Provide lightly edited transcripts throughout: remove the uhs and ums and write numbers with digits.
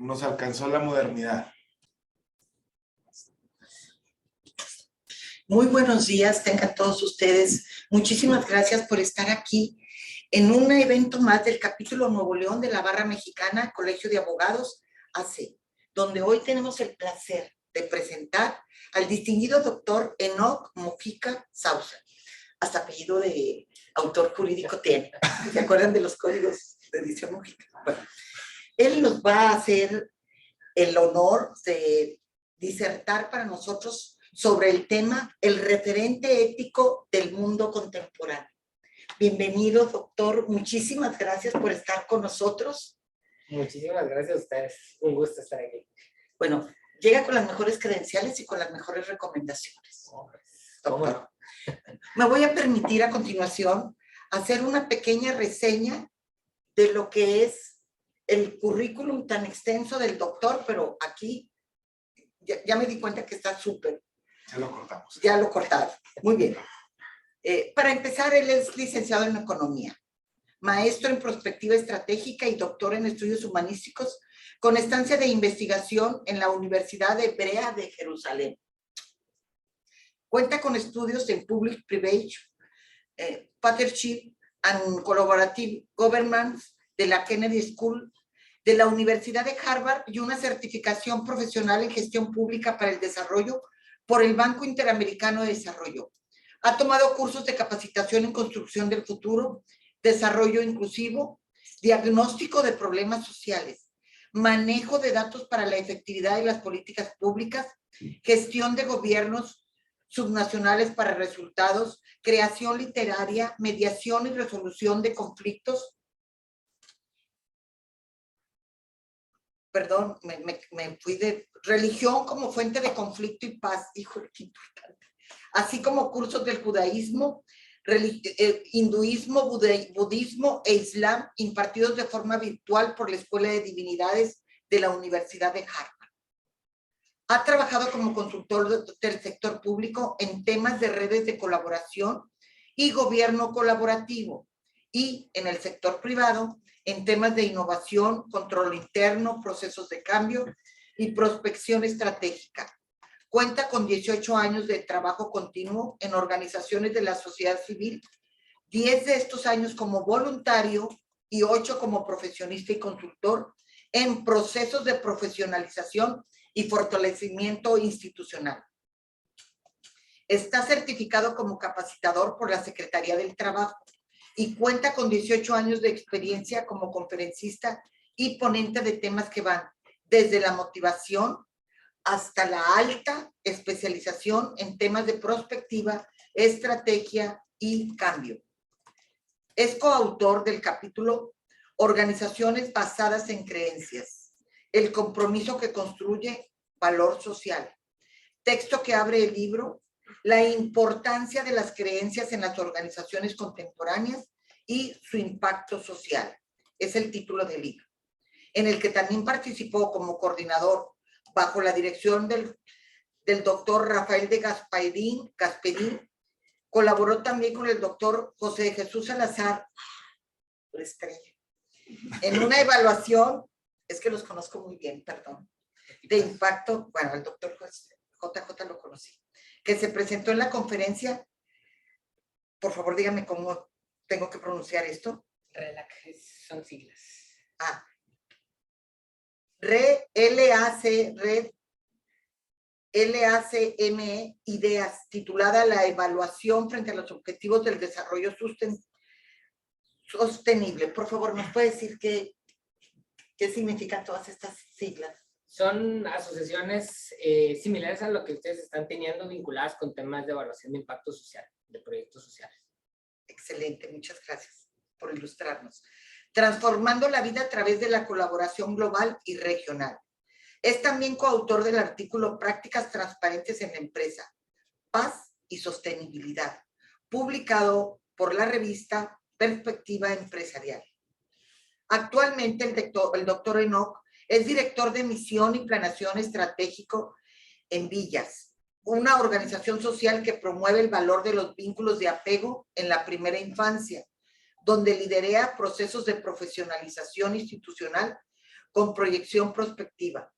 Nos alcanzó la modernidad. Muy buenos días, tengan todos ustedes. Muchísimas gracias por estar aquí en un evento más del capítulo Nuevo León de la Barra Mexicana, Colegio de Abogados, AC, donde hoy tenemos el placer de presentar al distinguido doctor Enoc Mojica Sousa. Hasta apellido de autor jurídico tiene. ¿Se acuerdan de los códigos de edición Mojica? Bueno, él nos va a hacer el honor de disertar para nosotros sobre el tema el referente ético del mundo contemporáneo. Bienvenido, doctor. Muchísimas gracias por estar con nosotros. Muchísimas gracias a ustedes. Un gusto estar aquí. Bueno, llega con las mejores credenciales y con las mejores recomendaciones. Doctor, me voy a permitir a continuación hacer una pequeña reseña de lo que es el currículum tan extenso del doctor, pero aquí ya me di cuenta que está súper. Ya lo cortamos. Ya lo cortaron. Muy bien. Para empezar, él es licenciado en Economía, maestro en Prospectiva Estratégica y doctor en Estudios Humanísticos, con estancia de investigación en la Universidad Hebrea de Jerusalén. Cuenta con estudios en Public-Private Partnership and Collaborative Governance de la Kennedy School de la Universidad de Harvard y una certificación profesional en Gestión Pública para el Desarrollo por el Banco Interamericano de Desarrollo. Ha tomado cursos de capacitación en construcción del futuro, desarrollo inclusivo, diagnóstico de problemas sociales, manejo de datos para la efectividad de las políticas públicas, gestión de gobiernos subnacionales para resultados, creación literaria, mediación y resolución de conflictos. Perdón, me fui de religión como fuente de conflicto y paz. Híjole, qué importante. Así como cursos del judaísmo, hinduismo, budismo e islam impartidos de forma virtual por la Escuela de Divinidades de la Universidad de Harvard. Ha trabajado como consultor del sector público en temas de redes de colaboración y gobierno colaborativo y en el sector privado en temas de innovación, control interno, procesos de cambio y prospección estratégica. Cuenta con 18 años de trabajo continuo en organizaciones de la sociedad civil, 10 de estos años como voluntario y 8 como profesionista y consultor en procesos de profesionalización y fortalecimiento institucional. Está certificado como capacitador por la Secretaría del Trabajo y cuenta con 18 años de experiencia como conferencista y ponente de temas que van desde la motivación hasta la alta especialización en temas de prospectiva, estrategia y cambio. Es coautor del capítulo Organizaciones basadas en creencias, el compromiso que construye valor social, texto que abre el libro La importancia de las creencias en las organizaciones contemporáneas y su impacto social. Es el título del libro, en el que también participó como coordinador bajo la dirección del doctor Rafael de Gasperín. Colaboró también con el doctor José de Jesús Salazar, en una evaluación, es que los conozco muy bien, perdón, de impacto, bueno, el doctor JJ lo conocí, que se presentó en la conferencia, por favor dígame cómo tengo que pronunciar esto. RELAC, son siglas. LACME Ideas, titulada La evaluación frente a los objetivos del desarrollo sostenible. Por favor, ¿nos puede decir qué significan todas estas siglas? Son asociaciones similares a lo que ustedes están teniendo vinculadas con temas de evaluación de impacto social, de proyectos sociales. Excelente, muchas gracias por ilustrarnos. Transformando la vida a través de la colaboración global y regional. Es también coautor del artículo Prácticas Transparentes en la Empresa, Paz y Sostenibilidad, publicado por la revista Perspectiva Empresarial. Actualmente el doctor Enoc es director de Misión y Planeación Estratégico en Villas, una organización social que promueve el valor de los vínculos de apego en la primera infancia, donde lidera procesos de profesionalización institucional con proyección prospectiva.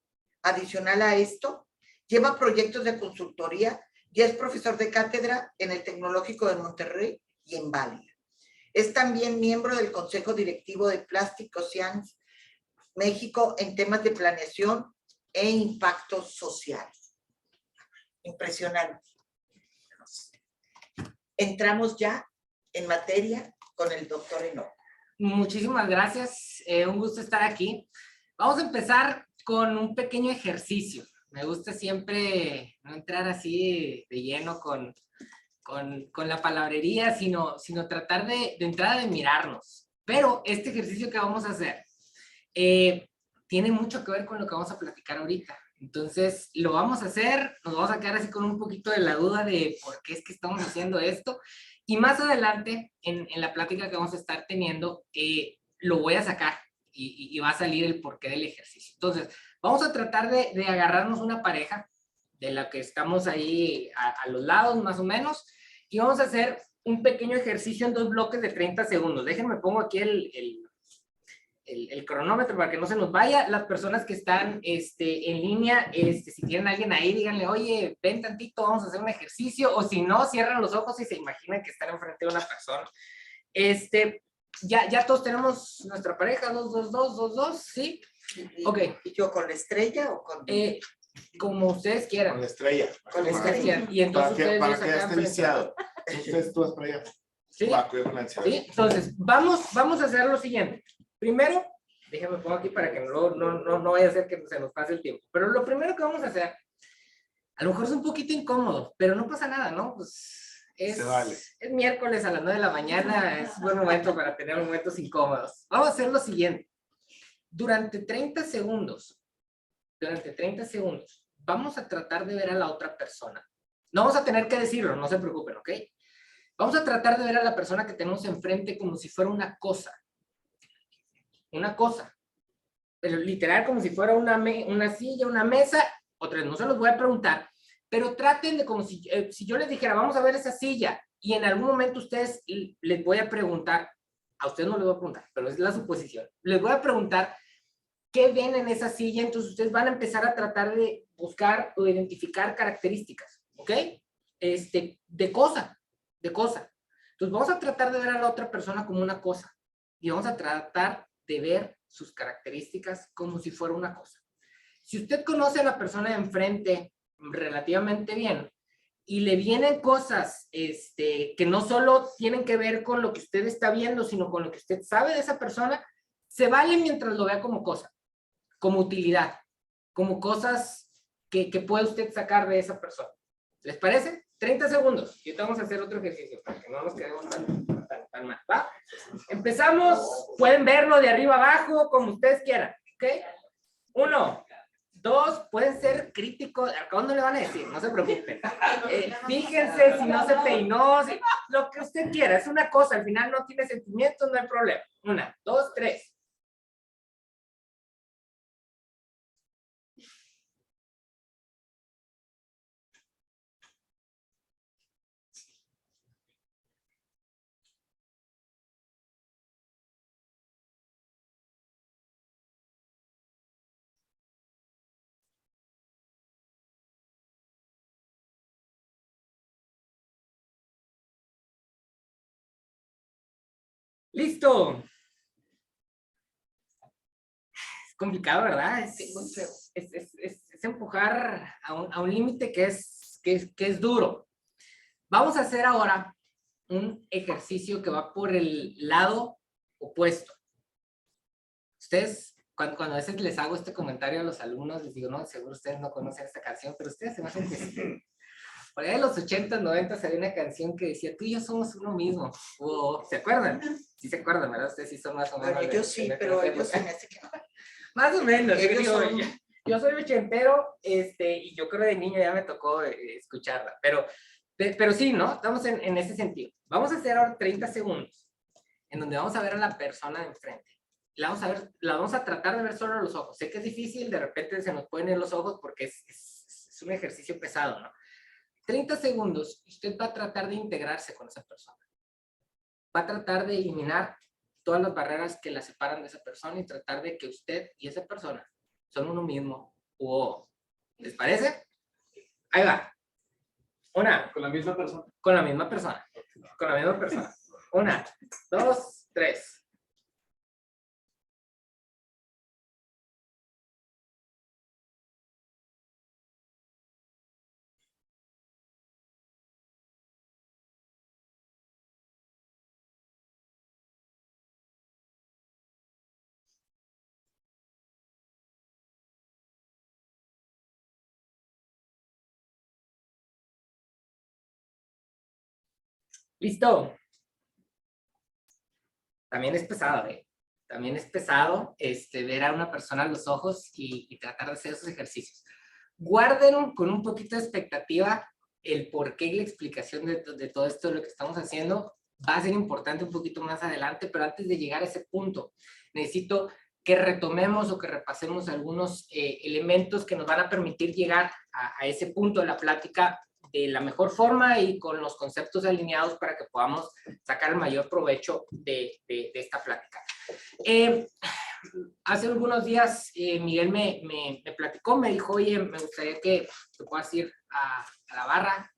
Adicional a esto, lleva proyectos de consultoría y es profesor de cátedra en el Tecnológico de Monterrey y en Válida. Es también miembro del Consejo Directivo de Plastic Oceans México en temas de planeación e impacto social. Impresionante. Entramos ya en materia con el doctor Enoch. Muchísimas gracias, un gusto estar aquí. Vamos a empezar con un pequeño ejercicio. Me gusta siempre no entrar así de lleno con la palabrería, sino tratar de entrada de mirarnos. Pero este ejercicio que vamos a hacer tiene mucho que ver con lo que vamos a platicar ahorita. Entonces, lo vamos a hacer, nos vamos a quedar así con un poquito de la duda de por qué es que estamos haciendo esto. Y más adelante, en la plática que vamos a estar teniendo, lo voy a sacar y va a salir el porqué del ejercicio. Entonces, vamos a tratar de agarrarnos una pareja de la que estamos ahí a los lados, más o menos, y vamos a hacer un pequeño ejercicio en 2 bloques de 30 segundos. Déjenme pongo aquí el cronómetro para que no se nos vaya. Las personas que están en línea, si tienen a alguien ahí, díganle, oye, ven tantito, vamos a hacer un ejercicio, o si no, cierran los ojos y se imaginan que están enfrente de una persona. Ya todos tenemos nuestra pareja, 2, 2, 2, 2, 2, ¿sí? Ok. ¿Y yo con la estrella o con...? Como ustedes quieran. Con la estrella. Con la estrella. Y entonces Para ustedes que esté viciado. Ustedes tú vas para allá. ¿Sí? Va, cuidado con la ansiedad. ¿Sí? Entonces, vamos a hacer lo siguiente. Primero, déjame pongo aquí para que no vaya a ser que se nos pase el tiempo. Pero lo primero que vamos a hacer, a lo mejor es un poquito incómodo, pero no pasa nada, ¿no? Pues Se vale. es miércoles a las 9 de la mañana, es un buen momento para tener momentos incómodos. Vamos a hacer lo siguiente. Durante 30 segundos, vamos a tratar de ver a la otra persona. No vamos a tener que decirlo, no se preocupen, ¿ok? Vamos a tratar de ver a la persona que tenemos enfrente como si fuera una cosa. Una cosa. Pero literal como si fuera una silla, una mesa. Otra vez, no se los voy a preguntar. Pero traten de como si yo les dijera, vamos a ver esa silla. Y en algún momento ustedes les voy a preguntar. A ustedes no les voy a preguntar, pero es la suposición. Les voy a preguntar qué ven en esa silla. Entonces ustedes van a empezar a tratar de buscar o identificar características. ¿Ok? De cosa. Entonces vamos a tratar de ver a la otra persona como una cosa y vamos a tratar de ver sus características como si fuera una cosa. Si usted conoce a la persona de enfrente relativamente bien y le vienen cosas que no solo tienen que ver con lo que usted está viendo, sino con lo que usted sabe de esa persona, se vale mientras lo vea como cosa, como utilidad, como cosas que puede usted sacar de esa persona. ¿Les parece? 30 segundos. Y ahorita vamos a hacer otro ejercicio para que no nos quedemos tan mal. ¿Va? Empezamos. Pueden verlo de arriba abajo, como ustedes quieran. ¿Ok? 1, 2. Pueden ser críticos. Acá no le van a decir, no se preocupen. Fíjense si no se peinó. Lo que usted quiera. Es una cosa. Al final no tiene sentimientos, no hay problema. 1, 2, 3. ¡Listo! Es complicado, ¿verdad? Es empujar a un límite que es duro. Vamos a hacer ahora un ejercicio que va por el lado opuesto. Ustedes, cuando a veces les hago este comentario a los alumnos, les digo, no, seguro ustedes no conocen esta canción, pero ustedes se me hacen que sí. Por ahí en los 80s, 90s había una canción que decía, tú y yo somos uno mismo. ¿Se acuerdan? Sí se acuerdan, ¿verdad? Ustedes sí son más o menos. Bueno, yo sí, pero ellos se me hace que no. Más o menos. Ellos Yo soy ochentero, y yo creo de niño ya me tocó escucharla. Pero sí, ¿no? Estamos en ese sentido. Vamos a hacer ahora 30 segundos, en donde vamos a ver a la persona de enfrente. La vamos a tratar de ver solo los ojos. Sé que es difícil, de repente se nos pueden ir los ojos porque es un ejercicio pesado, ¿no? 30 segundos, usted va a tratar de integrarse con esa persona. Va a tratar de eliminar todas las barreras que la separan de esa persona y tratar de que usted y esa persona son uno mismo. Wow. ¿Les parece? Ahí va. Una. Con la misma persona. Con la misma persona. Con la misma persona. Una, dos, tres. ¿Listo? También es pesado, ¿eh? También es pesado ver a una persona a los ojos y tratar de hacer esos ejercicios. Guarden con un poquito de expectativa el porqué y la explicación de todo esto, de lo que estamos haciendo. Va a ser importante un poquito más adelante, pero antes de llegar a ese punto, necesito que retomemos o que repasemos algunos elementos que nos van a permitir llegar a ese punto de la plática de la mejor forma y con los conceptos alineados para que podamos sacar el mayor provecho de esta plática. Hace algunos días Miguel me platicó, me dijo, oye, me gustaría que te puedas ir a la barra,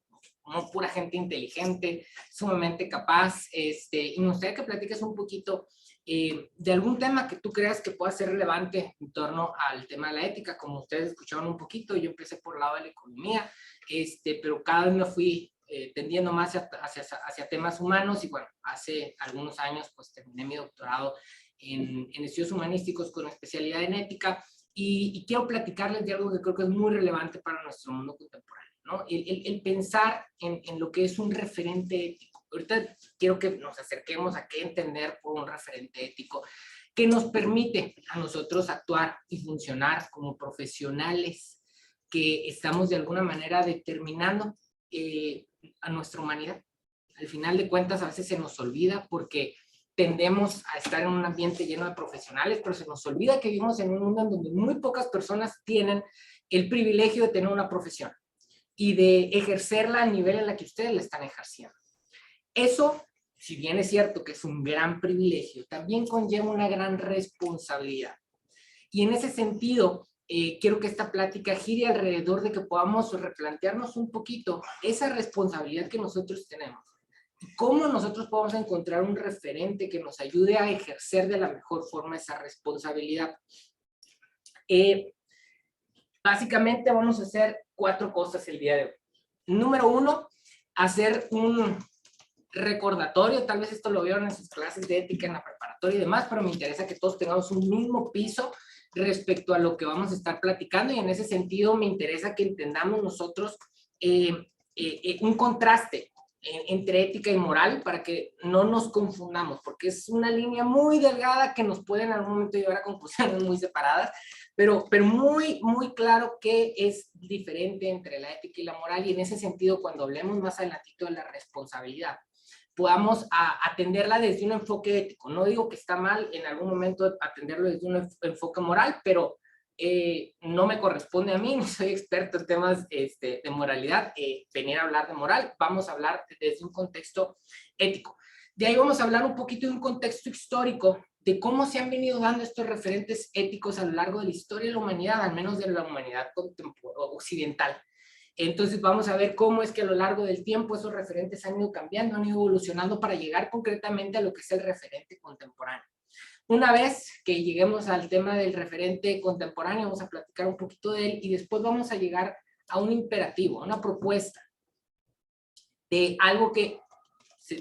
como pura gente inteligente, sumamente capaz, y me gustaría que platiques un poquito de algún tema que tú creas que pueda ser relevante en torno al tema de la ética. Como ustedes escucharon un poquito, yo empecé por el lado de la economía, pero cada vez me fui tendiendo más hacia temas humanos y bueno, hace algunos años pues terminé mi doctorado en estudios humanísticos con especialidad en ética y quiero platicarles de algo que creo que es muy relevante para nuestro mundo contemporáneo, ¿no? El pensar en lo que es un referente ético. Ahorita quiero que nos acerquemos a qué entender por un referente ético que nos permite a nosotros actuar y funcionar como profesionales que estamos de alguna manera determinando a nuestra humanidad. Al final de cuentas a veces se nos olvida porque tendemos a estar en un ambiente lleno de profesionales, pero se nos olvida que vivimos en un mundo en donde muy pocas personas tienen el privilegio de tener una profesión y de ejercerla al nivel en la que ustedes la están ejerciendo. Eso, si bien es cierto que es un gran privilegio, también conlleva una gran responsabilidad. Y en ese sentido, quiero que esta plática gire alrededor de que podamos replantearnos un poquito esa responsabilidad que nosotros tenemos. Y cómo nosotros podemos encontrar un referente que nos ayude a ejercer de la mejor forma esa responsabilidad. Básicamente vamos a hacer 4 cosas el día de hoy. Número 1, hacer un recordatorio. Tal vez esto lo vieron en sus clases de ética en la preparatoria y demás, pero me interesa que todos tengamos un mismo piso respecto a lo que vamos a estar platicando y en ese sentido me interesa que entendamos nosotros un contraste entre ética y moral para que no nos confundamos, porque es una línea muy delgada que nos puede en algún momento llevar a conclusiones muy separadas, pero muy, muy claro que es diferente entre la ética y la moral y en ese sentido cuando hablemos más adelantito de la responsabilidad, podamos atenderla desde un enfoque ético. No digo que está mal en algún momento atenderlo desde un enfoque moral, pero no me corresponde a mí, ni soy experto en temas de moralidad, venir a hablar de moral. Vamos a hablar desde un contexto ético. De ahí vamos a hablar un poquito de un contexto histórico, de cómo se han venido dando estos referentes éticos a lo largo de la historia de la humanidad, al menos de la humanidad occidental. Entonces vamos a ver cómo es que a lo largo del tiempo esos referentes han ido cambiando, han ido evolucionando para llegar concretamente a lo que es el referente contemporáneo. Una vez que lleguemos al tema del referente contemporáneo, vamos a platicar un poquito de él y después vamos a llegar a un imperativo, a una propuesta de algo que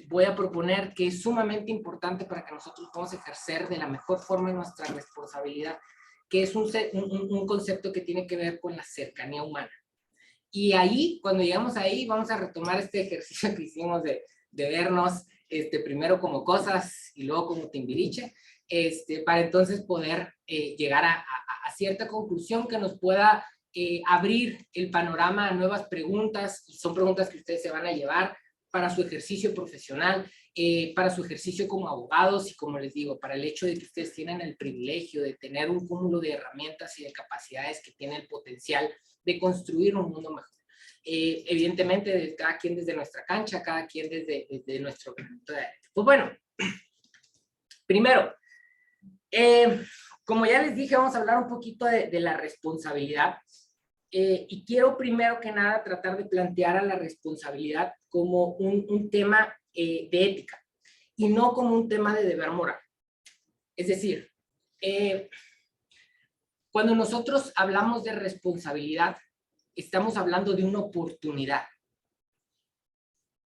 voy a proponer que es sumamente importante para que nosotros podamos ejercer de la mejor forma nuestra responsabilidad, que es un concepto que tiene que ver con la cercanía humana. Y ahí, cuando llegamos ahí, vamos a retomar este ejercicio que hicimos de vernos primero como cosas y luego como Timbiriche, para entonces poder llegar a cierta conclusión que nos pueda abrir el panorama a nuevas preguntas, y son preguntas que ustedes se van a llevar para su ejercicio profesional, para su ejercicio como abogados y como les digo, para el hecho de que ustedes tienen el privilegio de tener un cúmulo de herramientas y de capacidades que tienen el potencial de construir un mundo mejor. Evidentemente, cada quien desde nuestra cancha, cada quien desde nuestro granito de arena. Pues bueno, Primero, como ya les dije, vamos a hablar un poquito de la responsabilidad. Y quiero primero que nada tratar de plantear a la responsabilidad como un tema de ética y no como un tema de deber moral. Es decir, cuando nosotros hablamos de responsabilidad, estamos hablando de una oportunidad.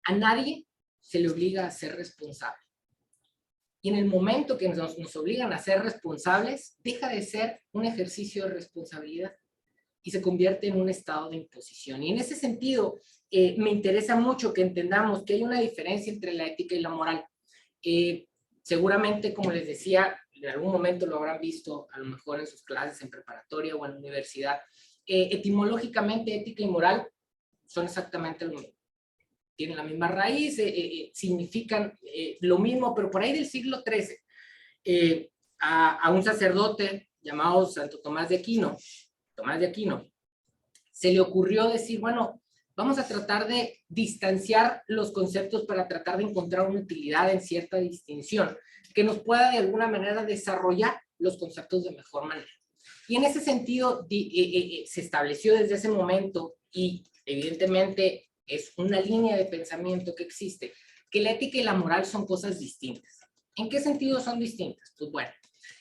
A nadie se le obliga a ser responsable. Y en el momento que nos obligan a ser responsables, deja de ser un ejercicio de responsabilidad y se convierte en un estado de imposición. Y en ese sentido, me interesa mucho que entendamos que hay una diferencia entre la ética y la moral. Seguramente, como les decía, en algún momento lo habrán visto, a lo mejor en sus clases en preparatoria o en la universidad. Etimológicamente, ética y moral son exactamente lo mismo. Tienen la misma raíz, significan lo mismo, pero por ahí del siglo XIII, a un sacerdote llamado Santo Tomás de Aquino, se le ocurrió decir, bueno, vamos a tratar de distanciar los conceptos para tratar de encontrar una utilidad en cierta distinción que nos pueda de alguna manera desarrollar los conceptos de mejor manera. Y en ese sentido se estableció desde ese momento, y evidentemente es una línea de pensamiento que existe, que la ética y la moral son cosas distintas. ¿En qué sentido son distintas? Pues bueno,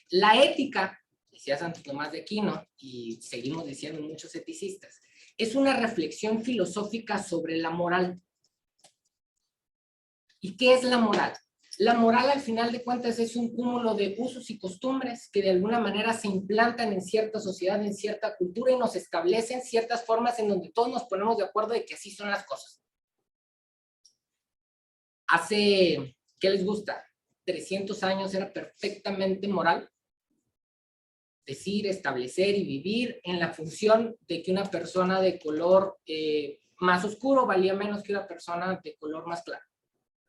la ética, decía Santo Tomás de Aquino, y seguimos diciendo muchos eticistas, es una reflexión filosófica sobre la moral. ¿Y qué es la moral? La moral, al final de cuentas, es un cúmulo de usos y costumbres que de alguna manera se implantan en cierta sociedad, en cierta cultura, y nos establecen ciertas formas en donde todos nos ponemos de acuerdo de que así son las cosas. Hace, ¿qué les gusta? 300 años era perfectamente moral decir, establecer y vivir en la función de que una persona de color más oscuro valía menos que una persona de color más claro.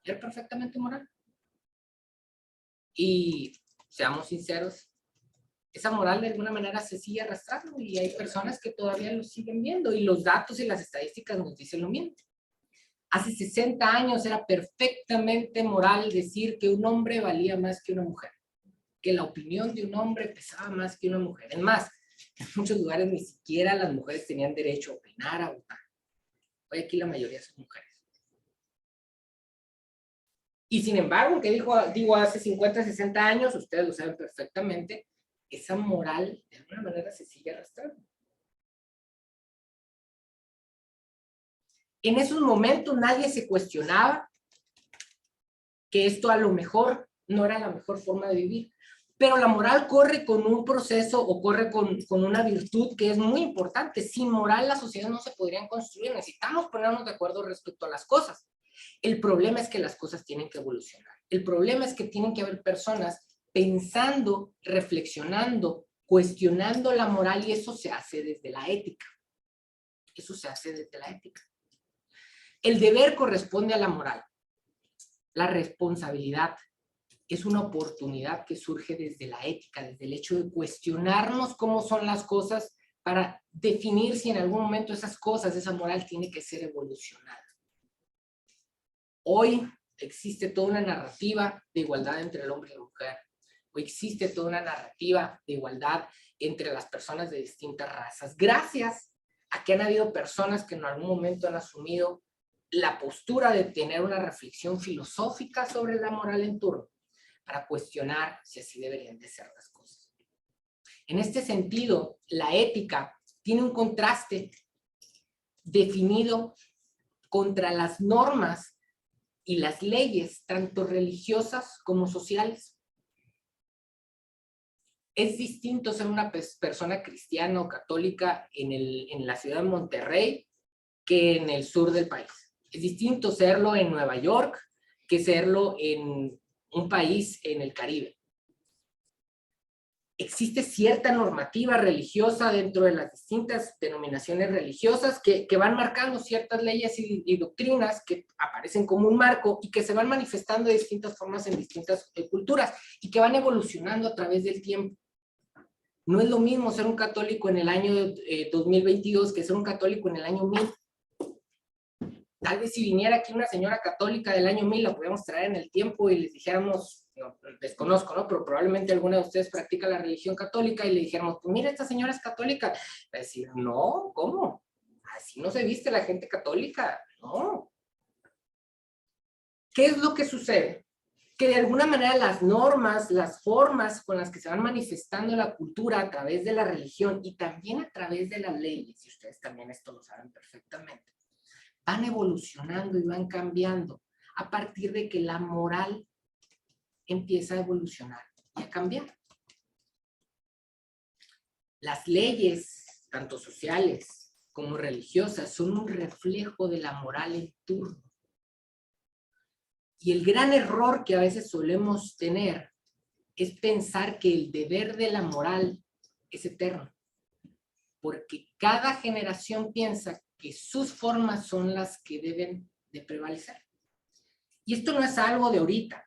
Era perfectamente moral. Y seamos sinceros, esa moral de alguna manera se sigue arrastrando y hay personas que todavía lo siguen viendo, y los datos y las estadísticas nos dicen lo mismo. Hace 60 años era perfectamente moral decir que un hombre valía más que una mujer, que la opinión de un hombre pesaba más que una mujer. Es más, en muchos lugares ni siquiera las mujeres tenían derecho a opinar, a votar. Hoy aquí la mayoría son mujeres. Y sin embargo, que digo hace 50, 60 años, ustedes lo saben perfectamente, esa moral de alguna manera se sigue arrastrando. En esos momentos nadie se cuestionaba que esto a lo mejor no era la mejor forma de vivir. Pero la moral corre con un proceso o corre con una virtud que es muy importante. Sin moral las sociedades no se podrían construir. Necesitamos ponernos de acuerdo respecto a las cosas. El problema es que las cosas tienen que evolucionar. El problema es que tienen que haber personas pensando, reflexionando, cuestionando la moral, y eso se hace desde la ética. Eso se hace desde la ética. El deber corresponde a la moral. La responsabilidad es una oportunidad que surge desde la ética, desde el hecho de cuestionarnos cómo son las cosas para definir si en algún momento esas cosas, esa moral tiene que ser evolucionada. Hoy existe toda una narrativa de igualdad entre el hombre y la mujer. Hoy existe toda una narrativa de igualdad entre las personas de distintas razas, gracias a que han habido personas que en algún momento han asumido la postura de tener una reflexión filosófica sobre la moral en turno, para cuestionar si así deberían de ser las cosas. En este sentido, la ética tiene un contraste definido contra las normas y las leyes, tanto religiosas como sociales. Es distinto ser una persona cristiana o católica en la ciudad de Monterrey que en el sur del país. Es distinto serlo en Nueva York que serlo en un país en el Caribe. Existe cierta normativa religiosa dentro de las distintas denominaciones religiosas que van marcando ciertas leyes y doctrinas que aparecen como un marco y que se van manifestando de distintas formas en distintas culturas y que van evolucionando a través del tiempo. No es lo mismo ser un católico en el año 2022 que ser un católico en el año 1000. Tal vez si viniera aquí una señora católica del año 1000, la podríamos traer en el tiempo y les dijéramos, no, desconozco, ¿no? Pero probablemente alguna de ustedes practica la religión católica y le dijéramos, pues mira, esta señora es católica. Va a decir, no, ¿cómo? Así no se viste la gente católica, no. ¿Qué es lo que sucede? Que de alguna manera las normas, las formas con las que se van manifestando la cultura a través de la religión y también a través de las leyes, y ustedes también esto lo saben perfectamente, van evolucionando y van cambiando a partir de que la moral empieza a evolucionar y a cambiar. Las leyes, tanto sociales como religiosas, son un reflejo de la moral en turno. Y el gran error que a veces solemos tener es pensar que el deber de la moral es eterno. Porque cada generación piensa que sus formas son las que deben de prevalecer. Y esto no es algo de ahorita.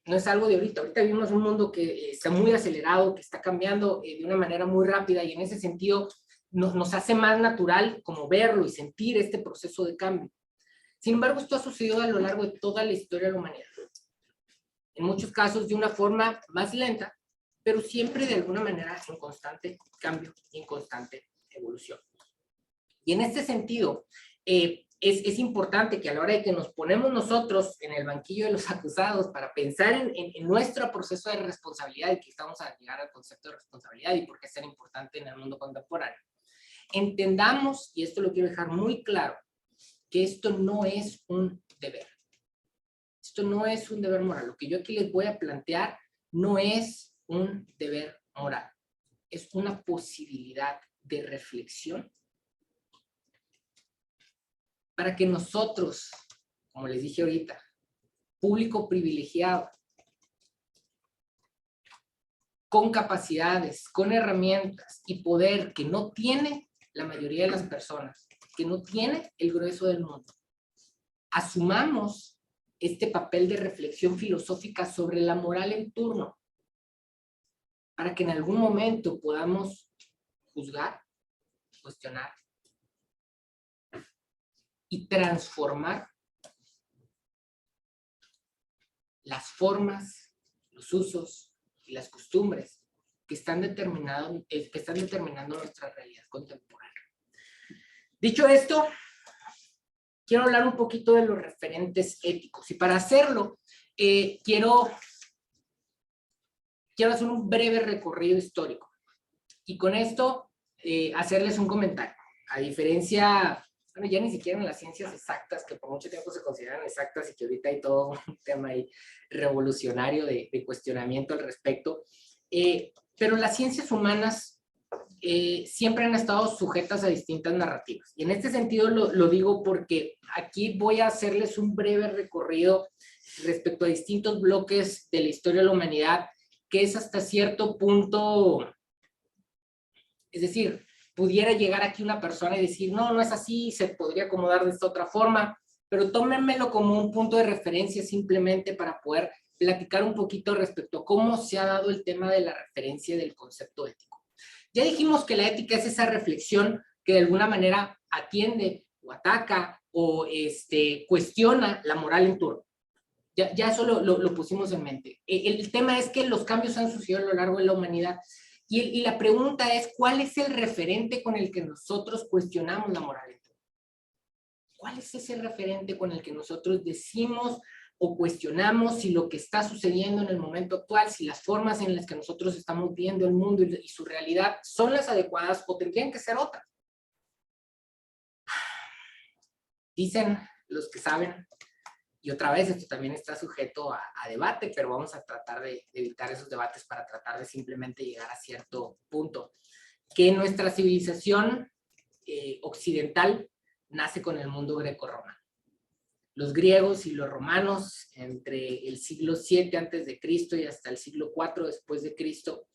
No es algo de ahorita. Ahorita vivimos un mundo que está muy acelerado, que está cambiando de una manera muy rápida y en ese sentido nos hace más natural como verlo y sentir este proceso de cambio. Sin embargo, esto ha sucedido a lo largo de toda la historia de la humanidad. En muchos casos de una forma más lenta, pero siempre de alguna manera en constante cambio y en constante evolución. Y en este sentido, es importante que a la hora de que nos ponemos nosotros en el banquillo de los acusados para pensar en nuestro proceso de responsabilidad y que estamos a llegar al concepto de responsabilidad y por qué es tan importante en el mundo contemporáneo, entendamos, y esto lo quiero dejar muy claro, que esto no es un deber. Esto no es un deber moral. Lo que yo aquí les voy a plantear no es un deber moral. Es una posibilidad de reflexión para que nosotros, como les dije ahorita, público privilegiado, con capacidades, con herramientas y poder que no tiene la mayoría de las personas, que no tiene el grueso del mundo, asumamos este papel de reflexión filosófica sobre la moral en turno, para que en algún momento podamos juzgar, cuestionar y transformar las formas, los usos y las costumbres que están determinando nuestra realidad contemporánea. Dicho esto, quiero hablar un poquito de los referentes éticos y para hacerlo quiero hacer un breve recorrido histórico y con esto hacerles un comentario. A diferencia, bueno, ya ni siquiera en las ciencias exactas, que por mucho tiempo se consideran exactas y que ahorita hay todo un tema ahí revolucionario de cuestionamiento al respecto, pero las ciencias humanas siempre han estado sujetas a distintas narrativas. Y en este sentido lo digo porque aquí voy a hacerles un breve recorrido respecto a distintos bloques de la historia de la humanidad, que es hasta cierto punto, es decir, pudiera llegar aquí una persona y decir, no, no es así, se podría acomodar de esta otra forma, pero tómenmelo como un punto de referencia simplemente para poder platicar un poquito respecto a cómo se ha dado el tema de la referencia del concepto ético. Ya dijimos que la ética es esa reflexión que de alguna manera atiende o ataca o cuestiona la moral en turno. Ya eso lo pusimos en mente. El tema es que los cambios han sucedido a lo largo de la humanidad y la pregunta es, ¿cuál es el referente con el que nosotros cuestionamos la moral en turno? ¿Cuál es ese referente con el que nosotros decimos o cuestionamos si lo que está sucediendo en el momento actual, si las formas en las que nosotros estamos viendo el mundo y su realidad son las adecuadas o tendrían que ser otras? Dicen los que saben, y otra vez esto también está sujeto a debate, pero vamos a tratar de evitar esos debates para tratar de simplemente llegar a cierto punto, que nuestra civilización occidental nace con el mundo grecorromano. Los griegos y los romanos, entre el siglo 7 a.C. y hasta el siglo 4 después de Cristo,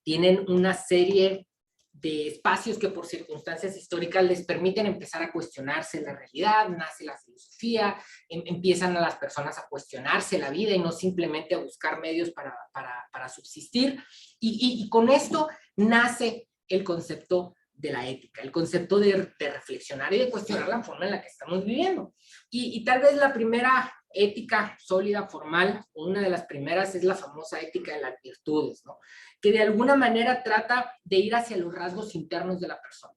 tienen una serie de espacios que por circunstancias históricas les permiten empezar a cuestionarse la realidad, nace la filosofía, empiezan a las personas a cuestionarse la vida y no simplemente a buscar medios para subsistir, y con esto nace el concepto de la ética, el concepto de reflexionar y de cuestionar la forma en la que estamos viviendo. Y tal vez la primera ética sólida, formal, una de las primeras es la famosa ética de las virtudes, ¿no? Que de alguna manera trata de ir hacia los rasgos internos de la persona.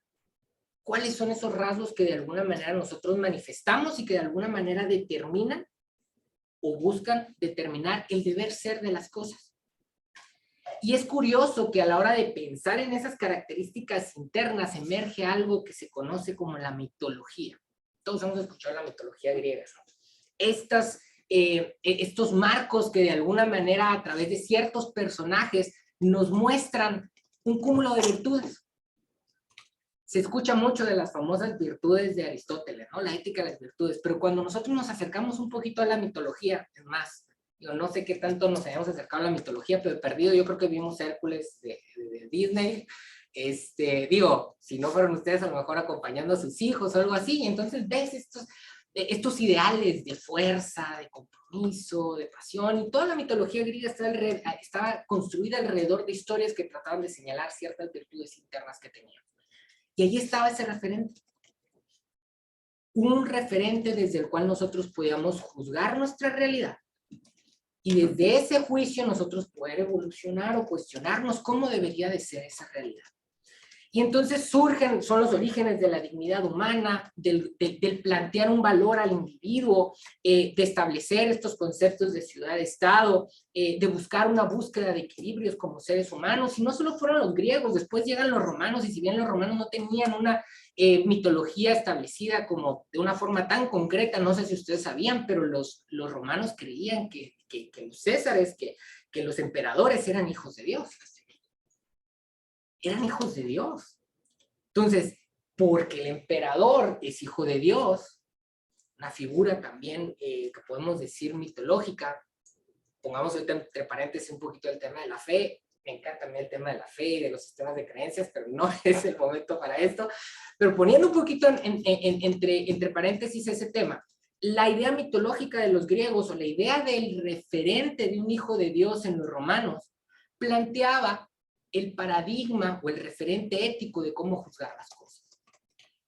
¿Cuáles son esos rasgos que de alguna manera nosotros manifestamos y que de alguna manera determinan o buscan determinar el deber ser de las cosas? Y es curioso que a la hora de pensar en esas características internas emerge algo que se conoce como la mitología. Todos hemos escuchado la mitología griega, ¿no? Estos marcos que de alguna manera a través de ciertos personajes nos muestran un cúmulo de virtudes. Se escucha mucho de las famosas virtudes de Aristóteles, ¿no? La ética de las virtudes, pero cuando nosotros nos acercamos un poquito a la mitología, es más, yo no sé qué tanto nos hayamos acercado a la mitología, pero perdido, yo creo que vimos Hércules de Disney. Digo, si no fueron ustedes a lo mejor acompañando a sus hijos o algo así, y entonces ves estos ideales de fuerza, de compromiso, de pasión, y toda la mitología griega estaba construida alrededor de historias que trataban de señalar ciertas virtudes internas que tenían. Y allí estaba ese referente. Un referente desde el cual nosotros podíamos juzgar nuestra realidad. Y desde ese juicio nosotros poder evolucionar o cuestionarnos cómo debería de ser esa realidad. Y entonces son los orígenes de la dignidad humana, del plantear un valor al individuo, de establecer estos conceptos de ciudad-estado, de buscar una búsqueda de equilibrios como seres humanos. Y no solo fueron los griegos, después llegan los romanos, y si bien los romanos no tenían una mitología establecida como de una forma tan concreta, no sé si ustedes sabían, pero los romanos creían que los césares, que los emperadores eran hijos de Dios. Eran hijos de Dios. Entonces, porque el emperador es hijo de Dios, una figura también que podemos decir mitológica, pongamos entre paréntesis un poquito el tema de la fe, me encanta también el tema de la fe y de los sistemas de creencias, pero no es el momento para esto, pero poniendo un poquito entre paréntesis ese tema, la idea mitológica de los griegos o la idea del referente de un hijo de Dios en los romanos planteaba el paradigma o el referente ético de cómo juzgar las cosas.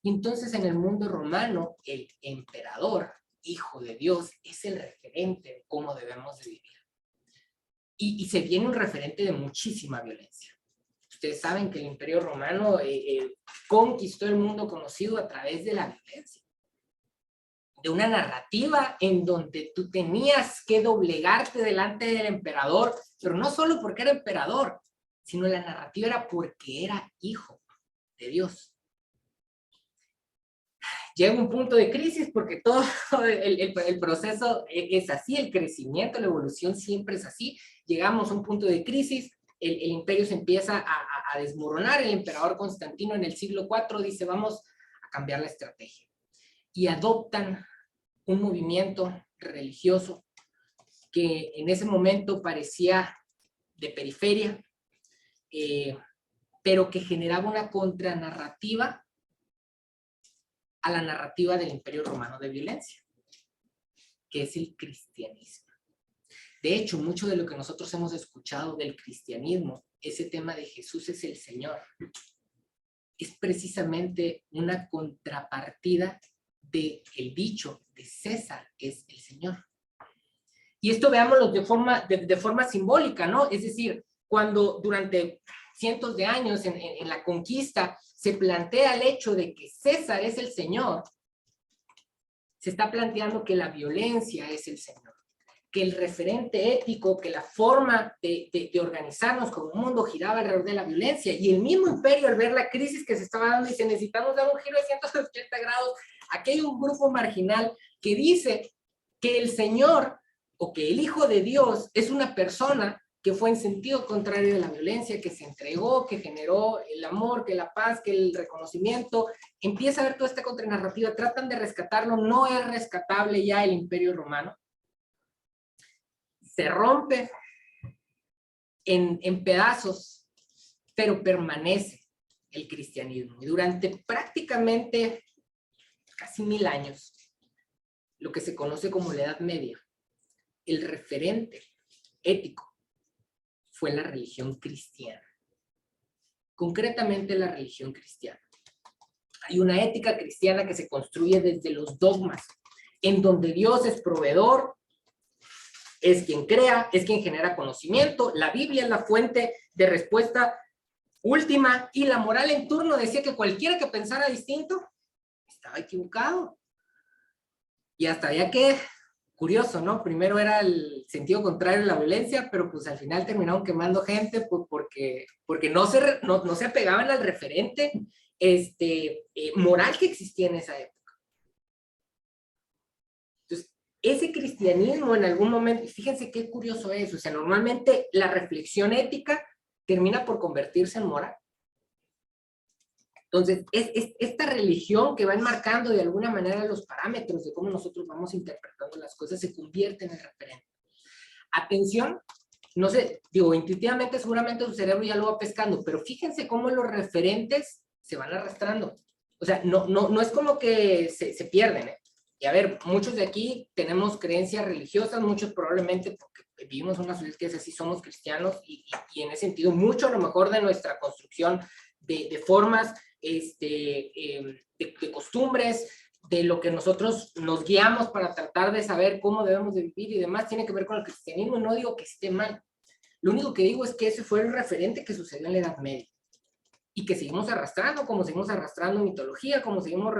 Y entonces en el mundo romano, el emperador, hijo de Dios, es el referente de cómo debemos de vivir. Y se viene un referente de muchísima violencia. Ustedes saben que el Imperio Romano conquistó el mundo conocido a través de la violencia. De una narrativa en donde tú tenías que doblegarte delante del emperador, pero no solo porque era emperador, sino la narrativa era porque era hijo de Dios. Llega un punto de crisis porque todo el proceso es así, el crecimiento, la evolución siempre es así. Llegamos a un punto de crisis, el imperio se empieza a desmoronar, el emperador Constantino en el siglo IV dice vamos a cambiar la estrategia. Y adoptan un movimiento religioso que en ese momento parecía de periferia, pero que generaba una contranarrativa a la narrativa del Imperio Romano de violencia, que es el cristianismo. De hecho, mucho de lo que nosotros hemos escuchado del cristianismo, ese tema de Jesús es el Señor, es precisamente una contrapartida del dicho de César es el Señor. Y esto veámoslo de forma simbólica, ¿no? Es decir, cuando durante cientos de años en la conquista se plantea el hecho de que César es el Señor, se está planteando que la violencia es el Señor, que el referente ético, que la forma de organizarnos como un mundo giraba alrededor de la violencia, y el mismo imperio al ver la crisis que se estaba dando dice necesitamos dar un giro de 180 grados, aquí hay un grupo marginal que dice que el Señor o que el Hijo de Dios es una persona que fue en sentido contrario de la violencia, que se entregó, que generó el amor, que la paz, que el reconocimiento. Empieza a ver toda esta contranarrativa, tratan de rescatarlo, no es rescatable ya el Imperio Romano. Se rompe en pedazos, pero permanece el cristianismo. Y durante prácticamente casi 1000 años, lo que se conoce como la Edad Media, el referente ético fue la religión cristiana. Concretamente la religión cristiana. Hay una ética cristiana que se construye desde los dogmas. en donde Dios es proveedor, es quien crea, es quien genera conocimiento. La Biblia es la fuente de respuesta última, y la moral en turno decía que cualquiera que pensara distinto estaba equivocado. Y hasta ya que, curioso, ¿no? Primero era el sentido contrario de la violencia, pero pues al final terminaron quemando gente porque no se apegaban al referente moral que existía en esa época. Entonces, ese cristianismo en algún momento, fíjense qué curioso es, o sea, normalmente la reflexión ética termina por convertirse en moral. Entonces, es esta religión que va enmarcando de alguna manera los parámetros de cómo nosotros vamos interpretando las cosas, se convierte en el referente. Atención, no sé, digo, intuitivamente seguramente su cerebro ya lo va pescando, pero fíjense cómo los referentes se van arrastrando. O sea, no es como que se pierden, ¿eh? Y a ver, muchos de aquí tenemos creencias religiosas, muchos probablemente porque vivimos en una sociedad que es así, somos cristianos, y en ese sentido, mucho a lo mejor de nuestra construcción de formas, de costumbres, de lo que nosotros nos guiamos para tratar de saber cómo debemos de vivir y demás, tiene que ver con el cristianismo. No digo que esté mal, lo único que digo es que ese fue el referente que sucedió en la Edad Media, y que seguimos arrastrando, como seguimos arrastrando mitología, como seguimos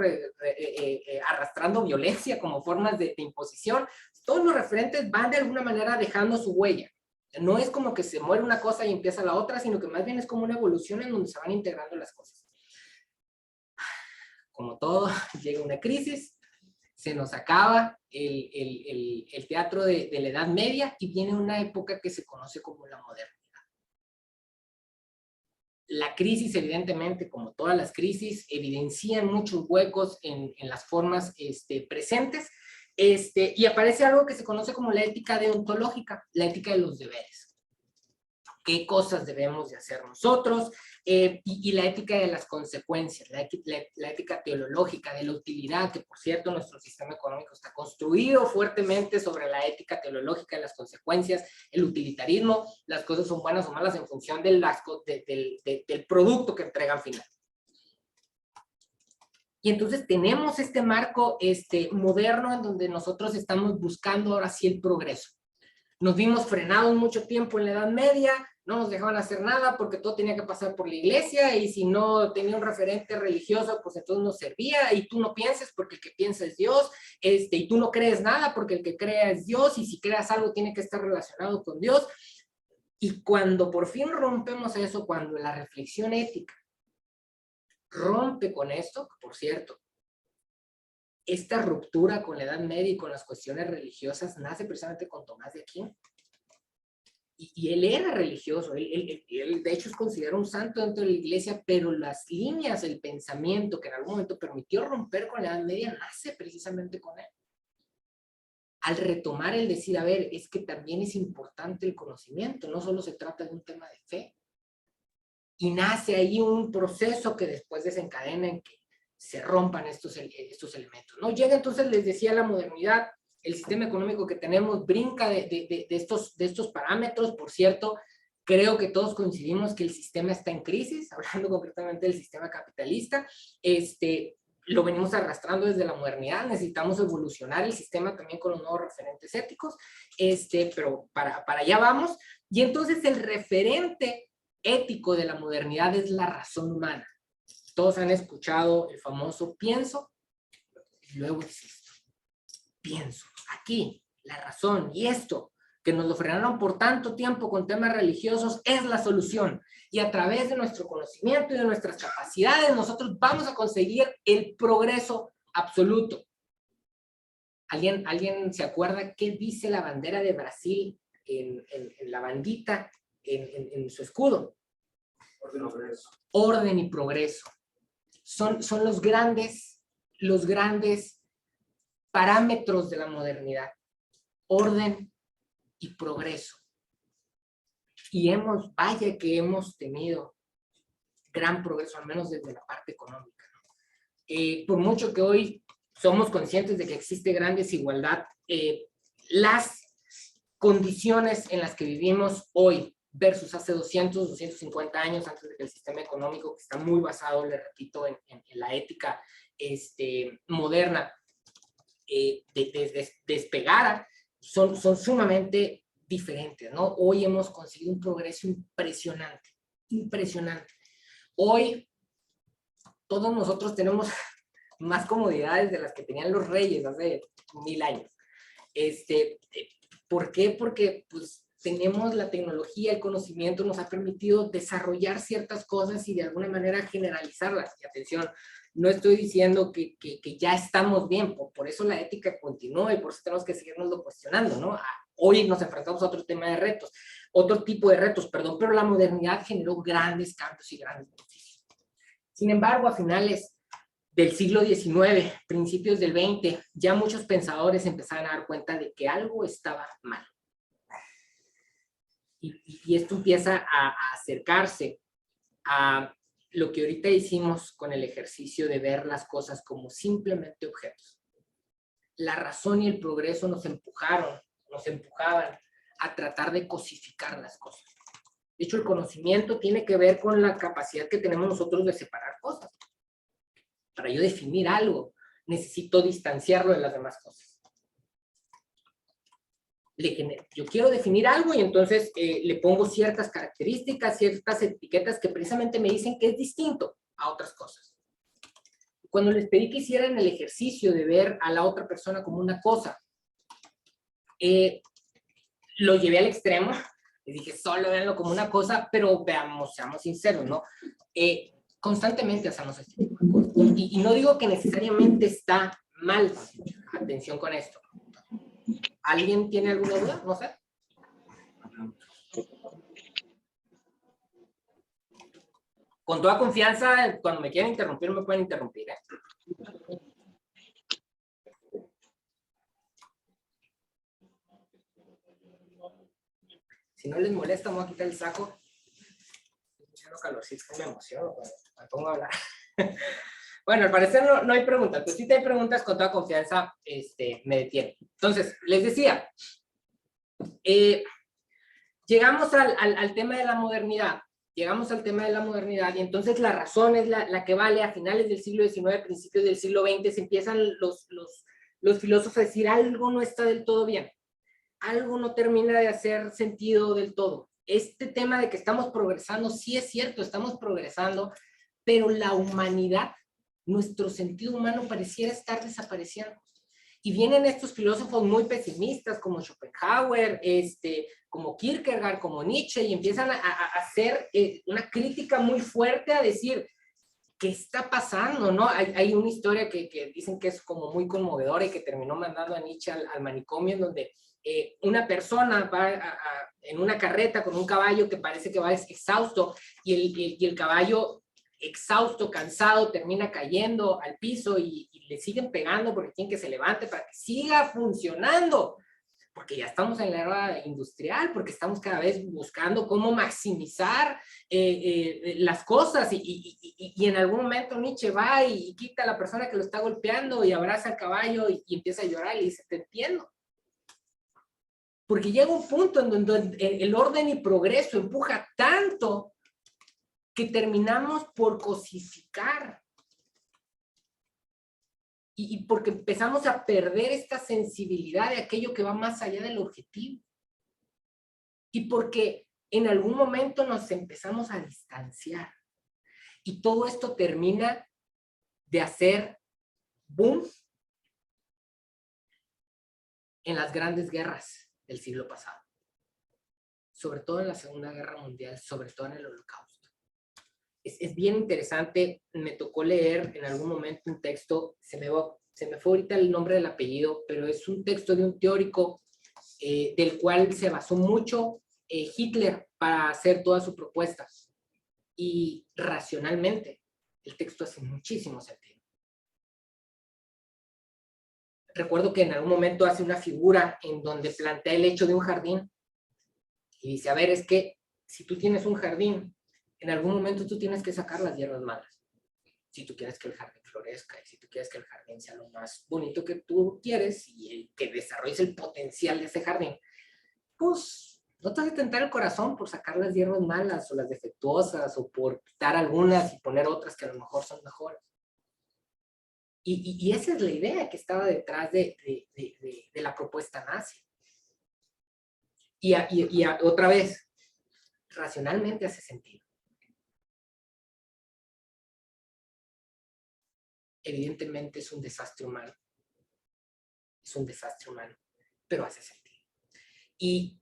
arrastrando violencia como formas de imposición. Todos los referentes van de alguna manera dejando su huella. No es como que se muere una cosa y empieza la otra, sino que más bien es como una evolución en donde se van integrando las cosas. Como todo, llega una crisis, se nos acaba el teatro de la Edad Media y viene una época que se conoce como la modernidad. La crisis, evidentemente, como todas las crisis, evidencian muchos huecos en las formas presentes, y aparece algo que se conoce como la ética deontológica, la ética de los deberes. ¿Qué cosas debemos de hacer nosotros? Y la ética de las consecuencias, la ética teológica de la utilidad, que por cierto nuestro sistema económico está construido fuertemente sobre la ética teológica de las consecuencias, el utilitarismo, las cosas son buenas o malas en función del producto que entregan final. Y entonces tenemos este marco moderno en donde nosotros estamos buscando ahora sí el progreso. Nos vimos frenados mucho tiempo en la Edad Media, no nos dejaban hacer nada porque todo tenía que pasar por la iglesia, y si no tenía un referente religioso, pues entonces no servía, y tú no pienses porque el que piensa es Dios, y tú no crees nada porque el que crea es Dios, y si creas algo tiene que estar relacionado con Dios. Y cuando por fin rompemos eso, cuando la reflexión ética rompe con esto, por cierto, esta ruptura con la Edad Media y con las cuestiones religiosas nace precisamente con Tomás de Aquino. Y él era religioso, él de hecho es considerado un santo dentro de la iglesia, pero las líneas, el pensamiento que en algún momento permitió romper con la Edad Media nace precisamente con él. Al retomar el decir, a ver, es que también es importante el conocimiento, no solo se trata de un tema de fe. Y nace ahí un proceso que después desencadena en que se rompan estos elementos, ¿no? Llega entonces, les decía, la modernidad, el sistema económico que tenemos brinca de estos parámetros. Por cierto, creo que todos coincidimos que el sistema está en crisis, hablando concretamente del sistema capitalista. Lo venimos arrastrando desde la modernidad, necesitamos evolucionar el sistema también con los nuevos referentes éticos, pero para allá vamos. Y entonces el referente ético de la modernidad es la razón humana. Todos han escuchado el famoso pienso, y luego existo. Pienso, aquí, la razón, y esto, que nos lo frenaron por tanto tiempo con temas religiosos, es la solución. Y a través de nuestro conocimiento y de nuestras capacidades, nosotros vamos a conseguir el progreso absoluto. ¿Alguien se acuerda qué dice la bandera de Brasil en la bandita, en su escudo? Orden y progreso. Orden y progreso. Son los grandes parámetros de la modernidad. Orden y progreso. Y vaya que hemos tenido gran progreso, al menos desde la parte económica, ¿no? Por mucho que hoy somos conscientes de que existe gran desigualdad, las condiciones en las que vivimos hoy versus hace 200, 250 años, antes de que el sistema económico, que está muy basado, le repito, en la ética moderna, despegara, son sumamente diferentes, ¿no? Hoy hemos conseguido un progreso impresionante, impresionante. Hoy todos nosotros tenemos más comodidades de las que tenían los reyes hace 1000 años. ¿Por qué? Porque pues tenemos la tecnología, el conocimiento nos ha permitido desarrollar ciertas cosas y de alguna manera generalizarlas. Y atención, no estoy diciendo que ya estamos bien, por eso la ética continúa y por eso tenemos que seguirnoslo cuestionando, ¿no? Hoy nos enfrentamos a otro tema de retos, otro tipo de retos, perdón, pero la modernidad generó grandes cambios y grandes beneficios. Sin embargo, a finales del siglo XIX, principios del XX, ya muchos pensadores empezaron a dar cuenta de que algo estaba mal. Y esto empieza a acercarse a lo que ahorita hicimos con el ejercicio de ver las cosas como simplemente objetos. La razón y el progreso nos empujaban a tratar de cosificar las cosas. De hecho, el conocimiento tiene que ver con la capacidad que tenemos nosotros de separar cosas. Para yo definir algo, necesito distanciarlo de las demás cosas. Yo quiero definir algo y entonces le pongo ciertas características, ciertas etiquetas que precisamente me dicen que es distinto a otras cosas. Cuando les pedí que hicieran el ejercicio de ver a la otra persona como una cosa, lo llevé al extremo, les dije solo véanlo como una cosa, pero veamos, seamos sinceros, ¿no? Constantemente hacemos este tipo de cosas. Y no digo que necesariamente está mal, atención con esto. ¿Alguien tiene alguna duda? No sé. Con toda confianza, cuando me quieran interrumpir, me pueden interrumpir, ¿eh? Si no les molesta, me voy a quitar el saco. Mucho calorcito, me emociono cuando me pongo a hablar. Bueno, al parecer no hay preguntas, pues si te hay preguntas, con toda confianza me detienen. Entonces, les decía, llegamos al tema de la modernidad. Llegamos al tema de la modernidad y entonces la razón es la que vale. A finales del siglo XIX, principios del siglo XX, se empiezan los filósofos a decir algo no está del todo bien. Algo no termina de hacer sentido del todo. Este tema de que estamos progresando, sí es cierto, estamos progresando, pero la humanidad, nuestro sentido humano pareciera estar desapareciendo. Y vienen estos filósofos muy pesimistas como Schopenhauer, como Kierkegaard, como Nietzsche, y empiezan a hacer una crítica muy fuerte a decir, ¿qué está pasando? ¿No? Hay una historia que dicen que es como muy conmovedora y que terminó mandando a Nietzsche al manicomio, en donde una persona va en una carreta con un caballo que parece que va exhausto y el caballo exhausto, cansado, termina cayendo al piso y le siguen pegando porque quieren que se levante para que siga funcionando. Porque ya estamos en la era industrial, porque estamos cada vez buscando cómo maximizar las cosas y en algún momento Nietzsche va y quita a la persona que lo está golpeando y abraza al caballo y empieza a llorar y le dice, te entiendo. Porque llega un punto en donde el orden y progreso empuja tanto que terminamos por cosificar. Y porque empezamos a perder esta sensibilidad de aquello que va más allá del objetivo. Y porque en algún momento nos empezamos a distanciar. Y todo esto termina de hacer boom en las grandes guerras del siglo pasado. Sobre todo en la Segunda Guerra Mundial, sobre todo en el Holocausto. Es bien interesante, me tocó leer en algún momento un texto, se me fue ahorita el nombre del apellido, pero es un texto de un teórico del cual se basó mucho Hitler para hacer toda su propuesta. Y racionalmente, el texto hace muchísimo sentido. Recuerdo que en algún momento hace una figura en donde plantea el hecho de un jardín y dice, a ver, es que si tú tienes un jardín, en algún momento tú tienes que sacar las hierbas malas. Si tú quieres que el jardín florezca y si tú quieres que el jardín sea lo más bonito que tú quieres y que desarrolles el potencial de ese jardín, pues no te vas a tentar el corazón por sacar las hierbas malas o las defectuosas o por quitar algunas y poner otras que a lo mejor son mejores. Y esa es la idea que estaba detrás de la propuesta nazi. Otra vez, racionalmente hace sentido. Evidentemente es un desastre humano. Es un desastre humano, pero hace sentido. Y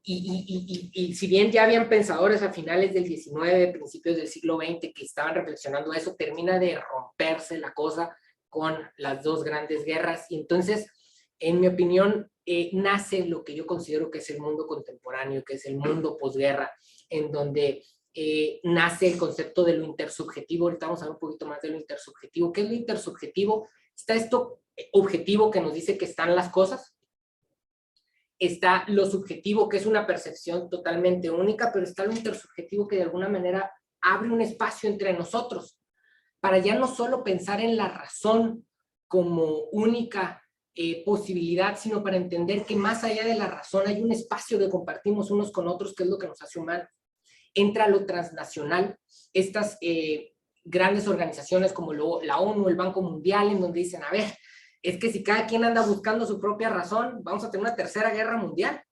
si bien ya habían pensadores a finales del 19, principios del siglo XX que estaban reflexionando eso, termina de romperse la cosa con las dos grandes guerras. Y entonces, en mi opinión, nace lo que yo considero que es el mundo contemporáneo, que es el mundo posguerra, en donde nace el concepto de lo intersubjetivo. Ahorita vamos a hablar un poquito más de lo intersubjetivo. ¿Qué es lo intersubjetivo? Está esto objetivo que nos dice que están las cosas. Está lo subjetivo, que es una percepción totalmente única, pero está lo intersubjetivo que de alguna manera abre un espacio entre nosotros, para ya no solo pensar en la razón como única posibilidad, sino para entender que más allá de la razón hay un espacio que compartimos unos con otros, que es lo que nos hace humanos. Entra lo transnacional, estas grandes organizaciones como la ONU, el Banco Mundial, en donde dicen, a ver, es que si cada quien anda buscando su propia razón, vamos a tener una tercera guerra mundial.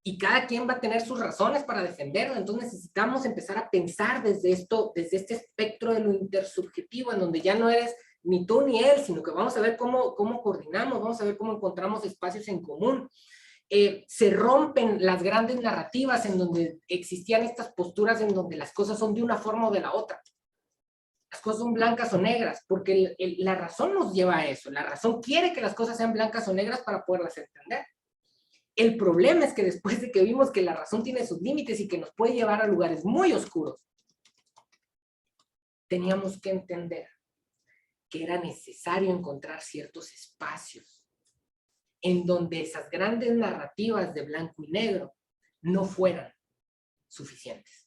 Y cada quien va a tener sus razones para defenderlo. Entonces necesitamos empezar a pensar desde esto, desde este espectro de lo intersubjetivo, en donde ya no eres ni tú ni él, sino que vamos a ver cómo coordinamos, vamos a ver cómo encontramos espacios en común. Se rompen las grandes narrativas en donde existían estas posturas en donde las cosas son de una forma o de la otra. Las cosas son blancas o negras, porque la razón nos lleva a eso. La razón quiere que las cosas sean blancas o negras para poderlas entender. El problema es que después de que vimos que la razón tiene sus límites y que nos puede llevar a lugares muy oscuros, teníamos que entender que era necesario encontrar ciertos espacios en donde esas grandes narrativas de blanco y negro no fueran suficientes.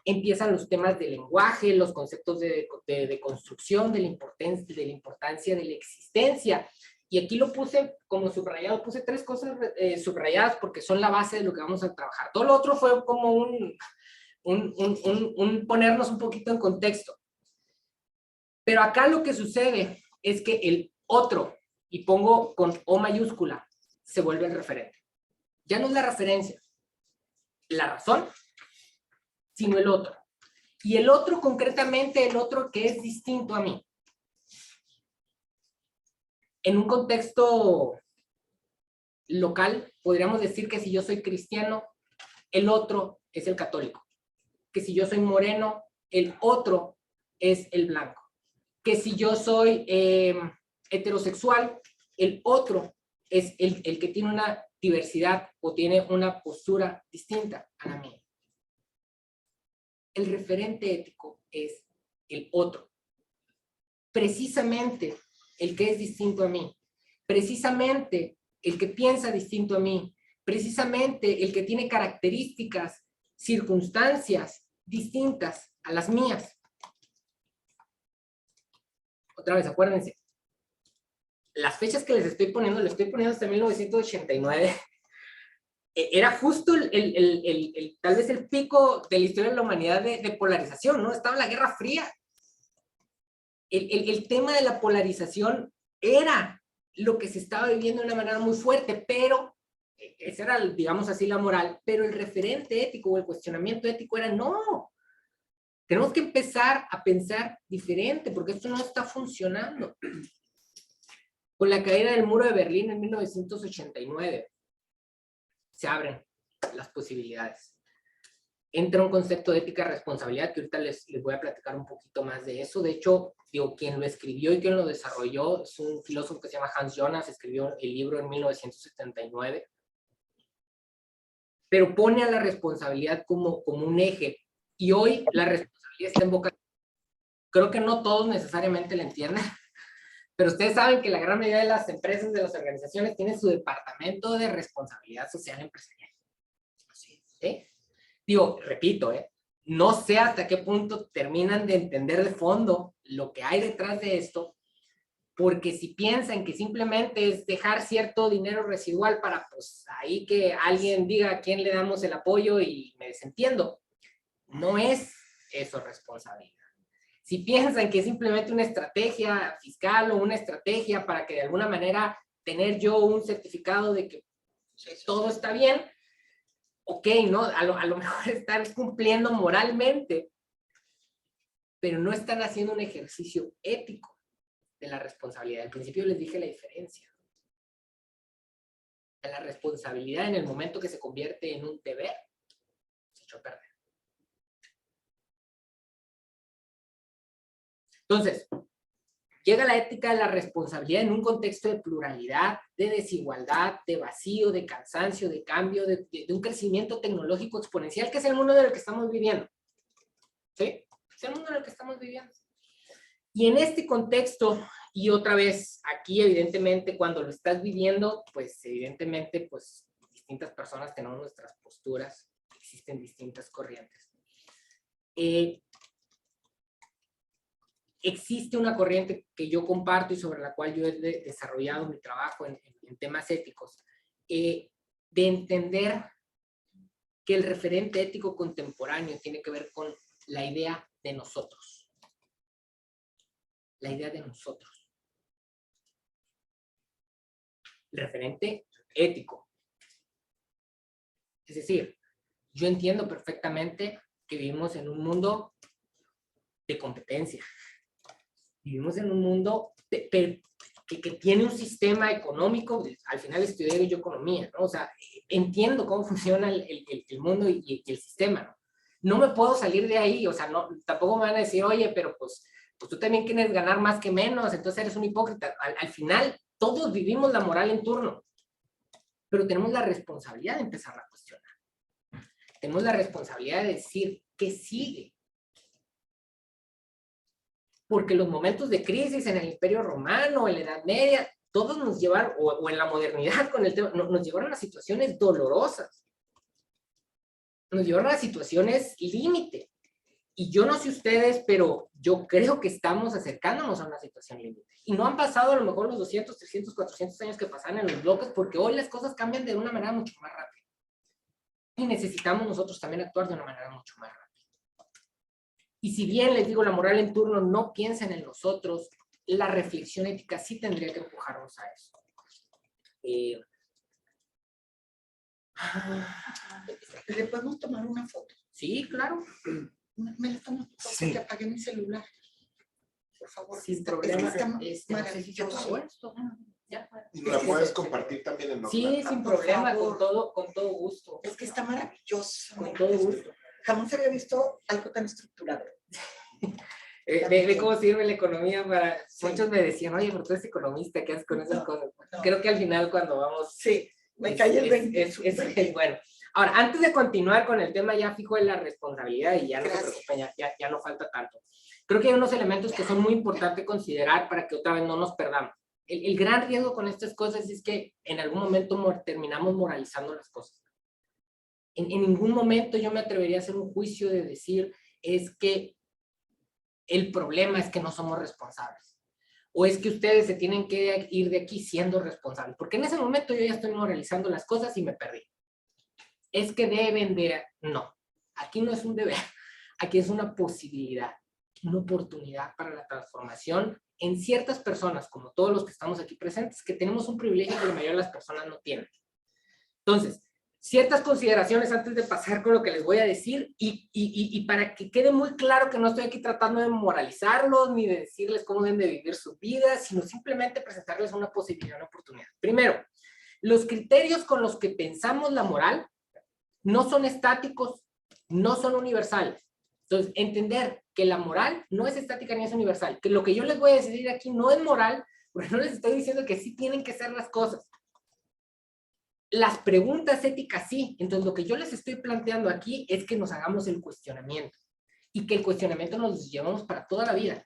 Empiezan los temas del lenguaje, los conceptos de construcción, de la importancia de la existencia. Y aquí lo puse como subrayado, puse 3 cosas subrayadas porque son la base de lo que vamos a trabajar. Todo lo otro fue como un ponernos un poquito en contexto. Pero acá lo que sucede es que el otro, y pongo con O mayúscula, se vuelve el referente. Ya no es la referencia, la razón, sino el otro. Y el otro, concretamente, el otro que es distinto a mí. En un contexto local, podríamos decir que si yo soy cristiano, el otro es el católico. Que si yo soy moreno, el otro es el blanco. Que si yo soy heterosexual, el otro es el que tiene una diversidad o tiene una postura distinta a la mía. El referente ético es el otro. Precisamente el que es distinto a mí. Precisamente el que piensa distinto a mí. Precisamente el que tiene características, circunstancias distintas a las mías. Otra vez, acuérdense. Las fechas que les estoy poniendo hasta 1989. Era justo tal vez el pico de la historia de la humanidad de polarización, ¿no? Estaba la Guerra Fría. El tema de la polarización era lo que se estaba viviendo de una manera muy fuerte, pero esa era, digamos así, la moral, pero el referente ético o el cuestionamiento ético era no. Tenemos que empezar a pensar diferente, porque esto no está funcionando. Con la caída del muro de Berlín en 1989, se abren las posibilidades. Entra un concepto de ética y responsabilidad, que ahorita les voy a platicar un poquito más de eso. De hecho, digo, quien lo escribió y quien lo desarrolló es un filósofo que se llama Hans Jonas, escribió el libro en 1979, pero pone a la responsabilidad como un eje. Y hoy la responsabilidad está en boca. Creo que no todos necesariamente la entienden, pero ustedes saben que la gran mayoría de las empresas, de las organizaciones, tienen su departamento de responsabilidad social empresarial. ¿Sí? Digo, repito, no sé hasta qué punto terminan de entender de fondo lo que hay detrás de esto, porque si piensan que simplemente es dejar cierto dinero residual para, pues, ahí que alguien diga a quién le damos el apoyo y me desentiendo, no es eso responsabilidad. Si piensan que es simplemente una estrategia fiscal o una estrategia para que de alguna manera tener yo un certificado de que todo está bien, ok, ¿no? A lo mejor están cumpliendo moralmente, pero no están haciendo un ejercicio ético de la responsabilidad. Al principio les dije la diferencia. De la responsabilidad en el momento que se convierte en un deber, se echó a perder. Entonces, llega la ética de la responsabilidad en un contexto de pluralidad, de desigualdad, de vacío, de cansancio, de cambio, de un crecimiento tecnológico exponencial, que es el mundo en el que estamos viviendo. ¿Sí? Es el mundo en el que estamos viviendo. Y en este contexto, y otra vez, aquí evidentemente cuando lo estás viviendo, pues evidentemente, pues distintas personas tenemos nuestras posturas, existen distintas corrientes. Existe una corriente que yo comparto y sobre la cual yo he desarrollado mi trabajo en temas éticos, de entender que el referente ético contemporáneo tiene que ver con la idea de nosotros. La idea de nosotros. El referente ético. Es decir, yo entiendo perfectamente que vivimos en un mundo de competencia. Vivimos en un mundo que tiene un sistema económico, al final estudié yo economía, ¿no? O sea, entiendo cómo funciona el mundo y el sistema, ¿no? No me puedo salir de ahí, o sea, no, tampoco me van a decir, oye, pero pues tú también quieres ganar más que menos, entonces eres un hipócrita. Al final, todos vivimos la moral en turno, pero tenemos la responsabilidad de empezar a cuestionar. Tenemos la responsabilidad de decir, ¿qué sigue? Porque los momentos de crisis en el Imperio Romano, en la Edad Media, todos nos llevaron, o en la modernidad con el tema, nos llevaron a situaciones dolorosas. Nos llevaron a situaciones límite. Y yo no sé ustedes, pero yo creo que estamos acercándonos a una situación límite. Y no han pasado a lo mejor los 200, 300, 400 años que pasan en los bloques, porque hoy las cosas cambian de una manera mucho más rápida. Y necesitamos nosotros también actuar de una manera mucho más rápida. Y si bien les digo, la moral en turno no piensen en nosotros, la reflexión ética sí tendría que empujarnos a eso. ¿Le podemos tomar una foto? Sí, claro. Me la tomo porque apagué mi celular. Por favor. Sin problema. Está No sé si se maravilloso. apagó esto. Ya. Y me la puedes compartir también en Sí, sin problema, con todo gusto. Es que está maravilloso. Con todo gusto. Jamás había visto algo tan estructurado. Ve cómo sirve la economía para... Sí. Muchos me decían, oye, pero tú eres economista, ¿qué haces con esas cosas? No. Creo que al final cuando vamos... Sí, me cae el 20. Es bueno. Ahora, antes de continuar con el tema ya fijo de la responsabilidad, y ya no se preocupen, ya no falta tanto. Creo que hay unos elementos que son muy importantes considerar para que otra vez no nos perdamos. El gran riesgo con estas cosas es que en algún momento terminamos moralizando las cosas. En ningún momento yo me atrevería a hacer un juicio de decir es que el problema es que no somos responsables. O es que ustedes se tienen que ir de aquí siendo responsables. Porque en ese momento yo ya estoy moralizando las cosas y me perdí. Es que deben de... No, aquí no es un deber. Aquí es una posibilidad, una oportunidad para la transformación en ciertas personas, como todos los que estamos aquí presentes, que tenemos un privilegio que la mayoría de las personas no tienen. Entonces, ciertas consideraciones antes de pasar con lo que les voy a decir y para que quede muy claro que no estoy aquí tratando de moralizarlos ni de decirles cómo deben de vivir sus vidas, sino simplemente presentarles una posibilidad, una oportunidad. Primero, los criterios con los que pensamos la moral no son estáticos, no son universales. Entonces, entender que la moral no es estática ni es universal, que lo que yo les voy a decir aquí no es moral, porque no les estoy diciendo que sí tienen que ser las cosas. Las preguntas éticas sí. Entonces, lo que yo les estoy planteando aquí es que nos hagamos el cuestionamiento y que el cuestionamiento nos lo llevamos para toda la vida.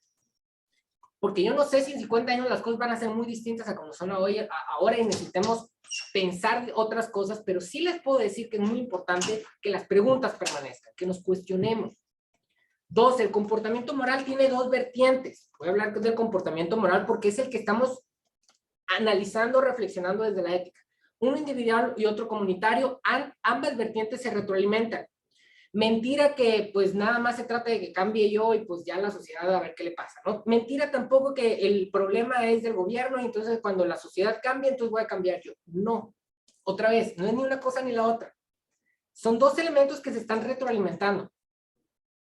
Porque yo no sé si en 50 años las cosas van a ser muy distintas a como son hoy, ahora y necesitemos pensar otras cosas, pero sí les puedo decir que es muy importante que las preguntas permanezcan, que nos cuestionemos. Dos, el comportamiento moral tiene dos vertientes. Voy a hablar del comportamiento moral porque es el que estamos analizando, reflexionando desde la ética. Uno individual y otro comunitario, ambas vertientes se retroalimentan. Mentira que pues nada más se trata de que cambie yo y pues ya la sociedad a ver qué le pasa, ¿no? Mentira tampoco que el problema es del gobierno y entonces cuando la sociedad cambia, entonces voy a cambiar yo. No, otra vez, no es ni una cosa ni la otra. Son dos elementos que se están retroalimentando.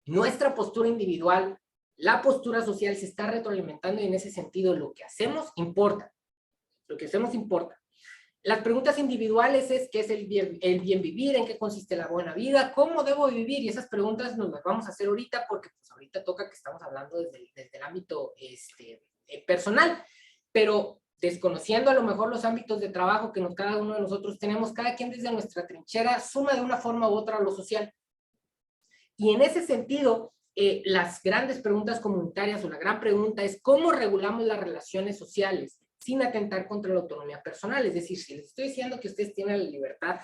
Nuestra postura individual, la postura social se está retroalimentando y en ese sentido lo que hacemos importa. Lo que hacemos importa. Las preguntas individuales es qué es el bien vivir, en qué consiste la buena vida, cómo debo vivir, y esas preguntas nos las vamos a hacer ahorita porque pues ahorita toca que estamos hablando desde el ámbito personal, pero desconociendo a lo mejor los ámbitos de trabajo que cada uno de nosotros tenemos, cada quien desde nuestra trinchera suma de una forma u otra a lo social. Y en ese sentido, las grandes preguntas comunitarias o la gran pregunta es cómo regulamos las relaciones sociales sin atentar contra la autonomía personal. Es decir, si les estoy diciendo que ustedes tienen la libertad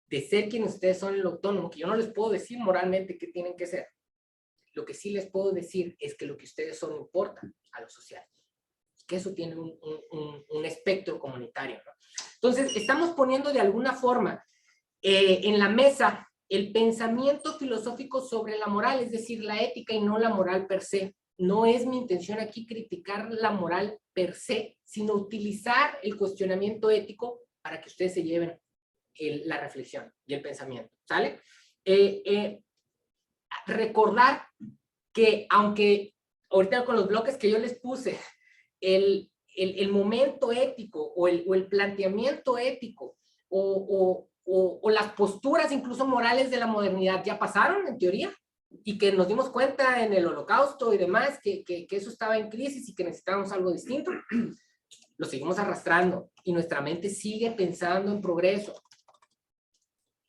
de ser quienes ustedes son el autónomo, que yo no les puedo decir moralmente qué tienen que ser, lo que sí les puedo decir es que lo que ustedes son importa a lo social, que eso tiene un espectro comunitario, ¿no? Entonces, estamos poniendo de alguna forma en la mesa el pensamiento filosófico sobre la moral, es decir, la ética y no la moral per se. No es mi intención aquí criticar la moral per se, sino utilizar el cuestionamiento ético para que ustedes se lleven la reflexión y el pensamiento, ¿sale? Recordar que aunque ahorita con los bloques que yo les puse, el momento ético o el planteamiento ético o las posturas incluso morales de la modernidad ya pasaron en teoría, y que nos dimos cuenta en el Holocausto y demás que eso estaba en crisis y que necesitábamos algo distinto, lo seguimos arrastrando y nuestra mente sigue pensando en progreso.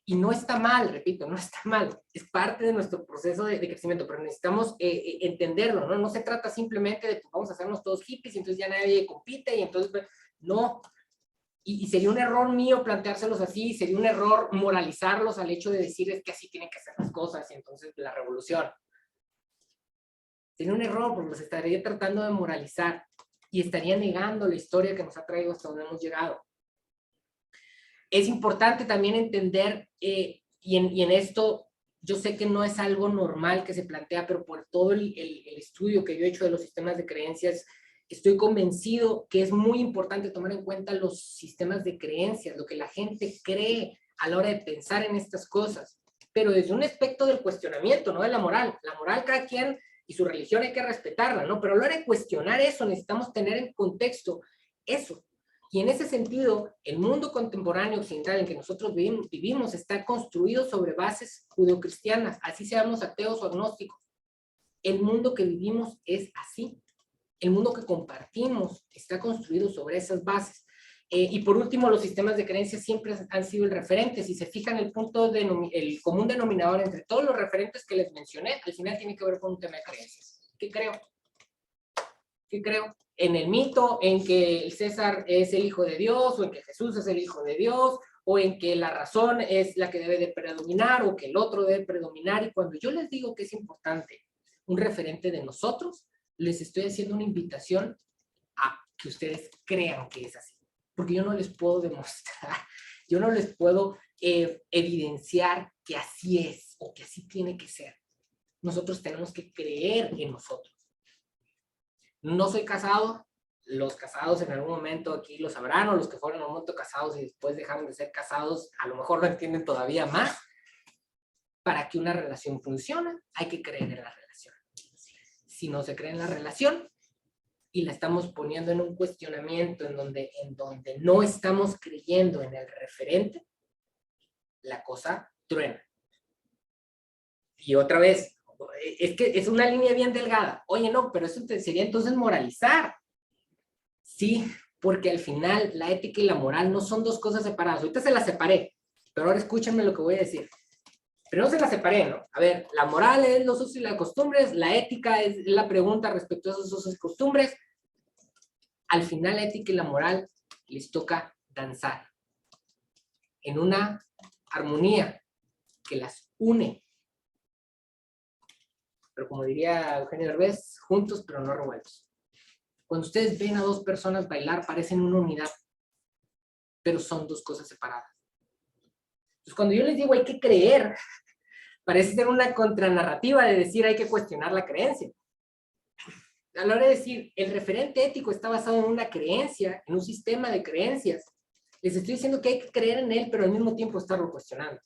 Y no está mal, repito, no está mal, es parte de nuestro proceso de crecimiento, pero necesitamos entenderlo, ¿no? No se trata simplemente de pues, vamos a hacernos todos hippies y entonces ya nadie compite y entonces, no. Y sería un error mío planteárselos así, sería un error moralizarlos al hecho de decirles que así tienen que hacer las cosas y entonces la revolución. Sería un error porque los estaría tratando de moralizar y estaría negando la historia que nos ha traído hasta donde hemos llegado. Es importante también entender, y en esto yo sé que no es algo normal que se plantea, pero por todo el estudio que yo he hecho de los sistemas de creencias, estoy convencido que es muy importante tomar en cuenta los sistemas de creencias, lo que la gente cree a la hora de pensar en estas cosas, pero desde un aspecto del cuestionamiento, no de la moral. La moral cada quien y su religión hay que respetarla, ¿no? Pero a la hora de cuestionar eso necesitamos tener en contexto eso. Y en ese sentido, el mundo contemporáneo occidental en que nosotros vivimos está construido sobre bases judeocristianas, así seamos ateos o agnósticos. El mundo que vivimos es así. El mundo que compartimos está construido sobre esas bases. Y por último, los sistemas de creencias siempre han sido el referente. Si se fijan, el común denominador entre todos los referentes que les mencioné, al final tiene que ver con un tema de creencias. ¿Qué creo? ¿Qué creo? En el mito, en que el César es el hijo de Dios, o en que Jesús es el hijo de Dios, o en que la razón es la que debe de predominar, o que el otro debe predominar. Y cuando yo les digo que es importante un referente de nosotros, les estoy haciendo una invitación a que ustedes crean que es así. Porque yo no les puedo demostrar, yo no les puedo evidenciar que así es, o que así tiene que ser. Nosotros tenemos que creer en nosotros. No soy casado, los casados en algún momento aquí lo sabrán, o los que fueron en un momento casados y después dejaron de ser casados, a lo mejor lo entienden todavía más. Para que una relación funcione, hay que creer en la relación. Si no se cree en la relación y la estamos poniendo en un cuestionamiento en donde no estamos creyendo en el referente, la cosa truena. Y otra vez, es que es una línea bien delgada. Oye, no, pero eso sería entonces moralizar. Sí, porque al final la ética y la moral no son dos cosas separadas. Ahorita se las separé, pero ahora escúchenme lo que voy a decir. Pero no se las separé, ¿no? A ver, la moral es los usos y las costumbres, la ética es la pregunta respecto a esos usos y costumbres. Al final la ética y la moral les toca danzar en una armonía que las une. Pero como diría Eugenio Derbez, juntos pero no revueltos. Cuando ustedes ven a dos personas bailar, parecen una unidad, pero son dos cosas separadas. Entonces, cuando yo les digo hay que creer, Parece ser una contranarrativa de decir hay que cuestionar la creencia. A la hora de decir el referente ético está basado en una creencia, en un sistema de creencias, les estoy diciendo que hay que creer en él, pero al mismo tiempo estarlo cuestionando.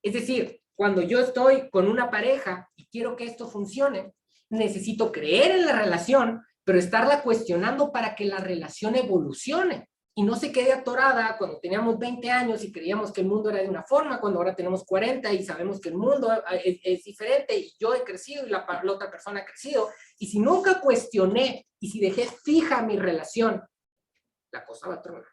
Es decir, cuando yo estoy con una pareja y quiero que esto funcione, necesito creer en la relación, pero estarla cuestionando para que la relación evolucione y no se quede atorada cuando teníamos 20 años y creíamos que el mundo era de una forma, cuando ahora tenemos 40 y sabemos que el mundo es diferente y yo he crecido y la otra persona ha crecido. Y si nunca cuestioné y si dejé fija mi relación, la cosa va a tronar.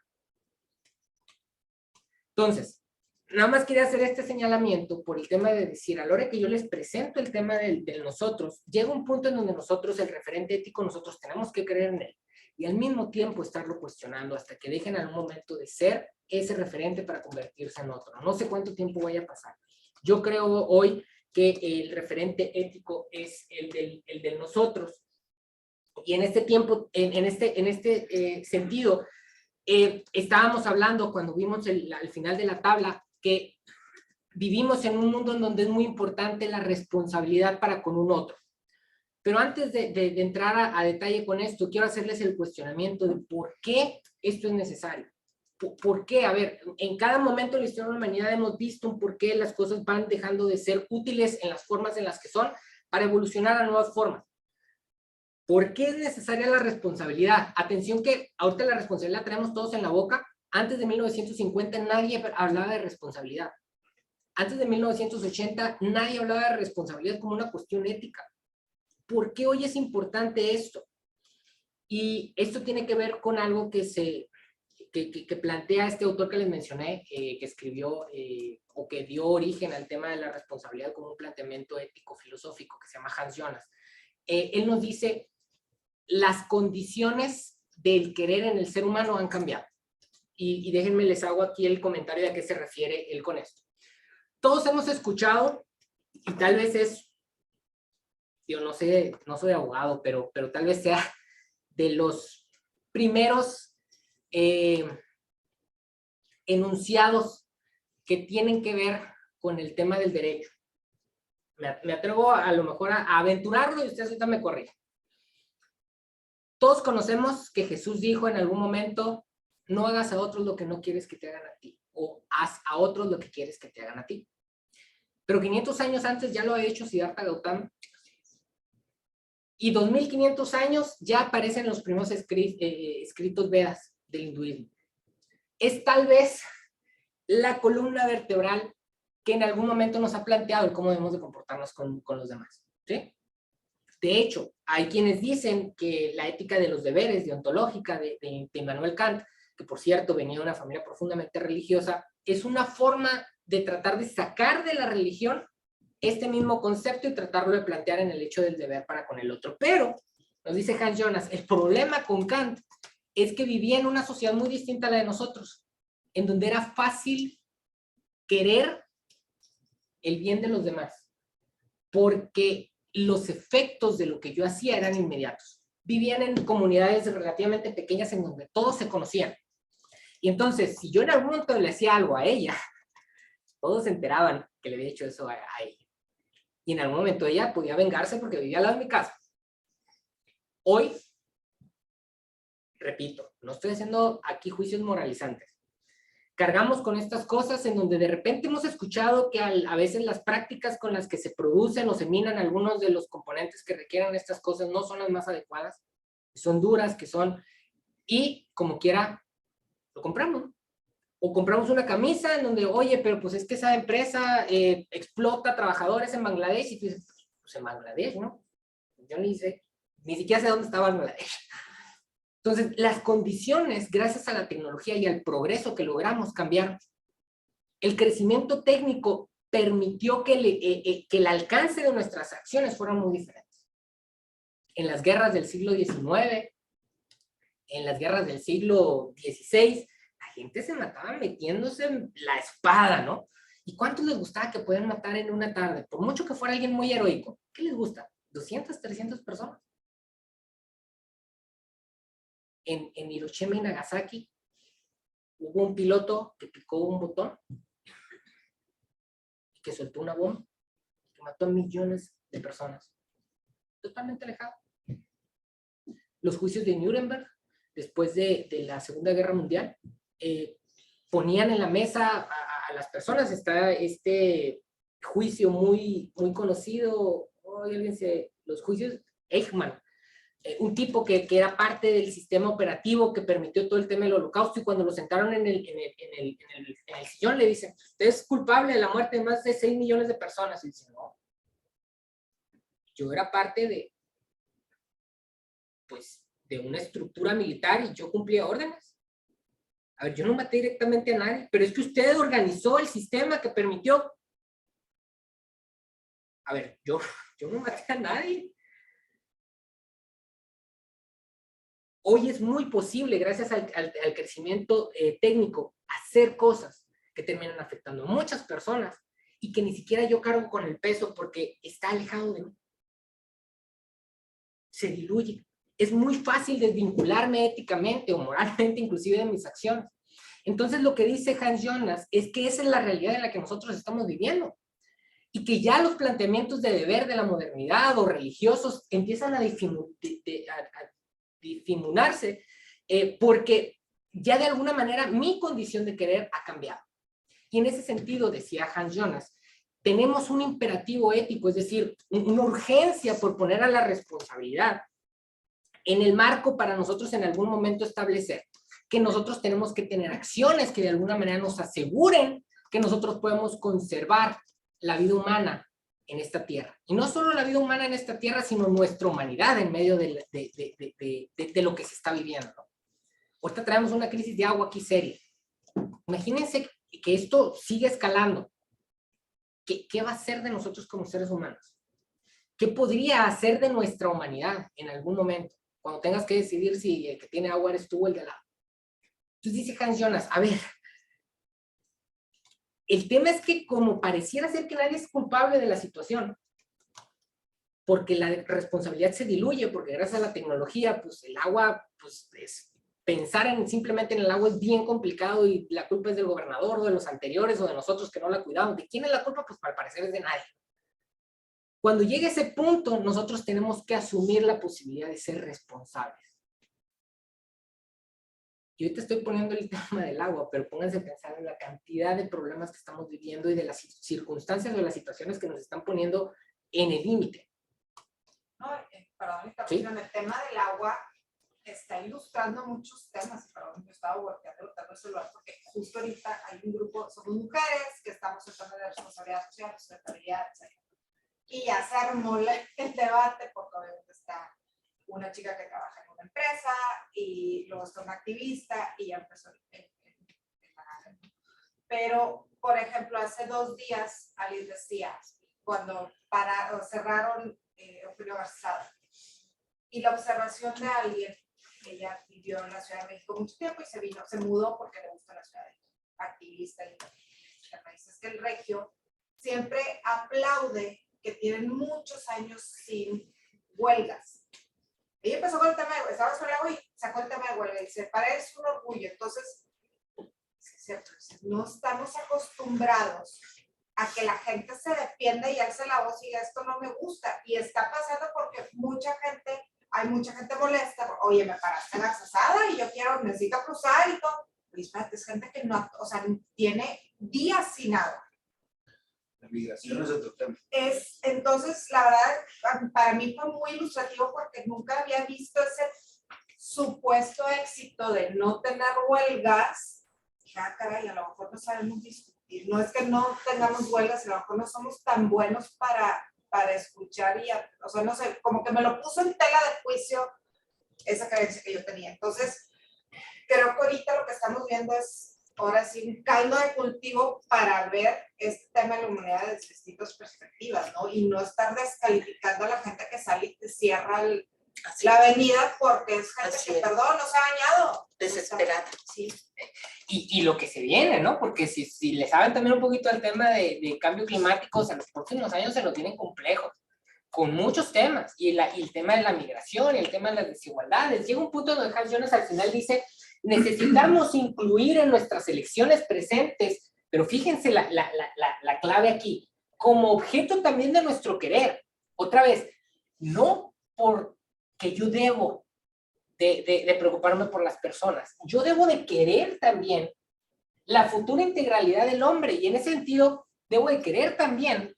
Entonces, nada más quería hacer este señalamiento por el tema de decir, a la hora que yo les presento el tema del nosotros, llega un punto en donde nosotros, el referente ético, nosotros tenemos que creer en él y al mismo tiempo estarlo cuestionando hasta que dejen algún momento de ser ese referente para convertirse en otro. No sé cuánto tiempo vaya a pasar. Yo creo hoy que el referente ético es el del nosotros. Y en este tiempo, en este sentido, estábamos hablando cuando vimos al final de la tabla que vivimos en un mundo en donde es muy importante la responsabilidad para con un otro. Pero antes de entrar a detalle con esto, quiero hacerles el cuestionamiento de por qué esto es necesario. ¿Por qué? A ver, en cada momento de la historia de la humanidad hemos visto un por qué las cosas van dejando de ser útiles en las formas en las que son para evolucionar a nuevas formas. ¿Por qué es necesaria la responsabilidad? Atención que ahorita la responsabilidad la tenemos todos en la boca. Antes de 1950 nadie hablaba de responsabilidad. Antes de 1980 nadie hablaba de responsabilidad como una cuestión ética. ¿Por qué hoy es importante esto? Y esto tiene que ver con algo que plantea este autor que les mencioné, que escribió o que dio origen al tema de la responsabilidad como un planteamiento ético-filosófico que se llama Hans Jonas. Él nos dice, las condiciones del querer en el ser humano han cambiado. Y déjenme les hago aquí el comentario de a qué se refiere él con esto. Todos hemos escuchado, y tal vez es, yo no sé, no soy abogado, pero tal vez sea de los primeros enunciados que tienen que ver con el tema del derecho. Me atrevo a lo mejor a aventurarlo y ustedes ahorita me corrigen. Todos conocemos que Jesús dijo en algún momento, no hagas a otros lo que no quieres que te hagan a ti, o haz a otros lo que quieres que te hagan a ti. Pero 500 años antes ya lo ha hecho Siddhartha Gautama, y 2500 años ya aparecen los primeros escritos Vedas del hinduismo. Es tal vez la columna vertebral que en algún momento nos ha planteado el cómo debemos de comportarnos con los demás, ¿sí? De hecho, hay quienes dicen que la ética de los deberes, deontológica de Immanuel Kant, que por cierto venía de una familia profundamente religiosa, es una forma de tratar de sacar de la religión este mismo concepto y tratarlo de plantear en el hecho del deber para con el otro. Pero, nos dice Hans Jonas, el problema con Kant es que vivía en una sociedad muy distinta a la de nosotros, en donde era fácil querer el bien de los demás, porque los efectos de lo que yo hacía eran inmediatos. Vivían en comunidades relativamente pequeñas en donde todos se conocían. Y entonces, si yo en algún momento le hacía algo a ella, todos se enteraban que le había hecho eso a ella. Y en algún momento ella podía vengarse porque vivía al lado de mi casa. Hoy, repito, no estoy haciendo aquí juicios moralizantes. Cargamos con estas cosas en donde de repente hemos escuchado que a veces las prácticas con las que se producen o se minan algunos de los componentes que requieren estas cosas no son las más adecuadas, que son duras, que son... Y como quiera, lo compramos. O compramos una camisa en donde, oye, pero pues es que esa empresa explota trabajadores en Bangladesh, y tú dices, pues en Bangladesh, ¿no? Yo ni siquiera sé dónde está Bangladesh. Entonces, las condiciones, gracias a la tecnología y al progreso que logramos cambiar, el crecimiento técnico permitió que el alcance de nuestras acciones fueran muy diferentes. En las guerras del siglo XIX, en las guerras del siglo XVI, la gente se mataba metiéndose la espada, ¿no? ¿Y cuántos les gustaba que puedan matar en una tarde? Por mucho que fuera alguien muy heroico, ¿qué les gusta? 200, 300 personas. En Hiroshima y Nagasaki hubo un piloto que picó un botón y que soltó una bomba mató a millones de personas. Totalmente alejado. Los juicios de Nuremberg, después de la Segunda Guerra Mundial, ponían en la mesa a las personas. Está este juicio muy conocido, los juicios Eichmann, un tipo que era parte del sistema operativo que permitió todo el tema del Holocausto, y cuando lo sentaron en el sillón le dicen, usted es culpable de la muerte de más de 6 millones de personas, y dice, no, yo era parte de una estructura militar y yo cumplía órdenes. A ver, yo no maté directamente a nadie, pero es que usted organizó el sistema que permitió. A ver, yo no maté a nadie. Hoy es muy posible, gracias al crecimiento técnico, hacer cosas que terminan afectando a muchas personas y que ni siquiera yo cargo con el peso porque está alejado de mí. Se diluye. Es muy fácil desvincularme éticamente o moralmente, inclusive, de mis acciones. Entonces, lo que dice Hans Jonas es que esa es la realidad en la que nosotros estamos viviendo. Y que ya los planteamientos de deber de la modernidad o religiosos empiezan a difuminarse porque ya de alguna manera mi condición de querer ha cambiado. Y en ese sentido, decía Hans Jonas, tenemos un imperativo ético, es decir, una urgencia por poner a la responsabilidad en el marco para nosotros en algún momento establecer que nosotros tenemos que tener acciones que de alguna manera nos aseguren que nosotros podemos conservar la vida humana en esta tierra. Y no solo la vida humana en esta tierra, sino nuestra humanidad en medio de lo que se está viviendo, ¿no? Ahorita traemos una crisis de agua aquí seria. Imagínense que esto sigue escalando. ¿Qué va a hacer de nosotros como seres humanos? ¿Qué podría hacer de nuestra humanidad en algún momento? Cuando tengas que decidir si el que tiene agua eres tú o el de al lado. Entonces dice Hans Jonas, a ver, el tema es que como pareciera ser que nadie es culpable de la situación, porque la responsabilidad se diluye, porque gracias a la tecnología, pues el agua, pues pensar simplemente en el agua es bien complicado y la culpa es del gobernador o de los anteriores o de nosotros que no la cuidamos. ¿De quién es la culpa? Pues al parecer es de nadie. Cuando llegue ese punto, nosotros tenemos que asumir la posibilidad de ser responsables. Y ahorita estoy poniendo el tema del agua, pero pónganse a pensar en la cantidad de problemas que estamos viviendo y de las circunstancias o de las situaciones que nos están poniendo en el límite. No, perdón, ¿Sí? el tema del agua está ilustrando muchos temas. Perdón, yo estaba volteando el celular porque justo ahorita hay un grupo, somos mujeres que estamos tratando de responsabilidad social, sustentabilidad, etc. Y ya se armó el debate porque obviamente está una chica que trabaja en una empresa y luego está una activista y ya empezó el pero, por ejemplo, hace 2 días alguien decía, cuando cerraron Eugenio Garzada, y la observación de alguien, ella vivió en la Ciudad de México mucho tiempo y se mudó porque le gusta la Ciudad de México, activista y es que el regio siempre aplaude que tienen muchos años sin huelgas. Ella empezó con el tema de, estaba sobre agua y sacó el tema de huelga y dice, para él es un orgullo. Entonces, es cierto, no estamos acostumbrados a que la gente se defienda y alce la voz y diga, esto no me gusta. Y está pasando porque hay mucha gente molesta. Oye, me paraste en la calzada y yo necesito cruzar y todo. Y espérate, es gente que no, o sea, tiene días sin agua. La migración es otro tema. Entonces, la verdad, para mí fue muy ilustrativo porque nunca había visto ese supuesto éxito de no tener huelgas. Ya, caray, a lo mejor no sabemos discutir. No es que no tengamos huelgas, a lo mejor no somos tan buenos para escuchar o sea, no sé, como que me lo puso en tela de juicio esa creencia que yo tenía. Entonces, creo que ahorita lo que estamos viendo es ahora sí un caldo de cultivo para ver este tema de la humanidad desde distintas perspectivas, ¿no? Y no estar descalificando a la gente que sale y te cierra la avenida porque es gente que, perdón, no se ha bañado. Desesperada. Sí. Y lo que se viene, ¿no? Porque si le saben también un poquito al tema de cambio climático, o sea, los próximos años se lo tienen complejos, con muchos temas, y el tema de la migración, y el tema de las desigualdades. Llega un punto donde Hans Jonas al final dice, necesitamos incluir en nuestras elecciones presentes, pero fíjense la clave aquí, como objeto también de nuestro querer. Otra vez, no porque yo debo de preocuparme por las personas, yo debo de querer también la futura integralidad del hombre, y en ese sentido debo de querer también,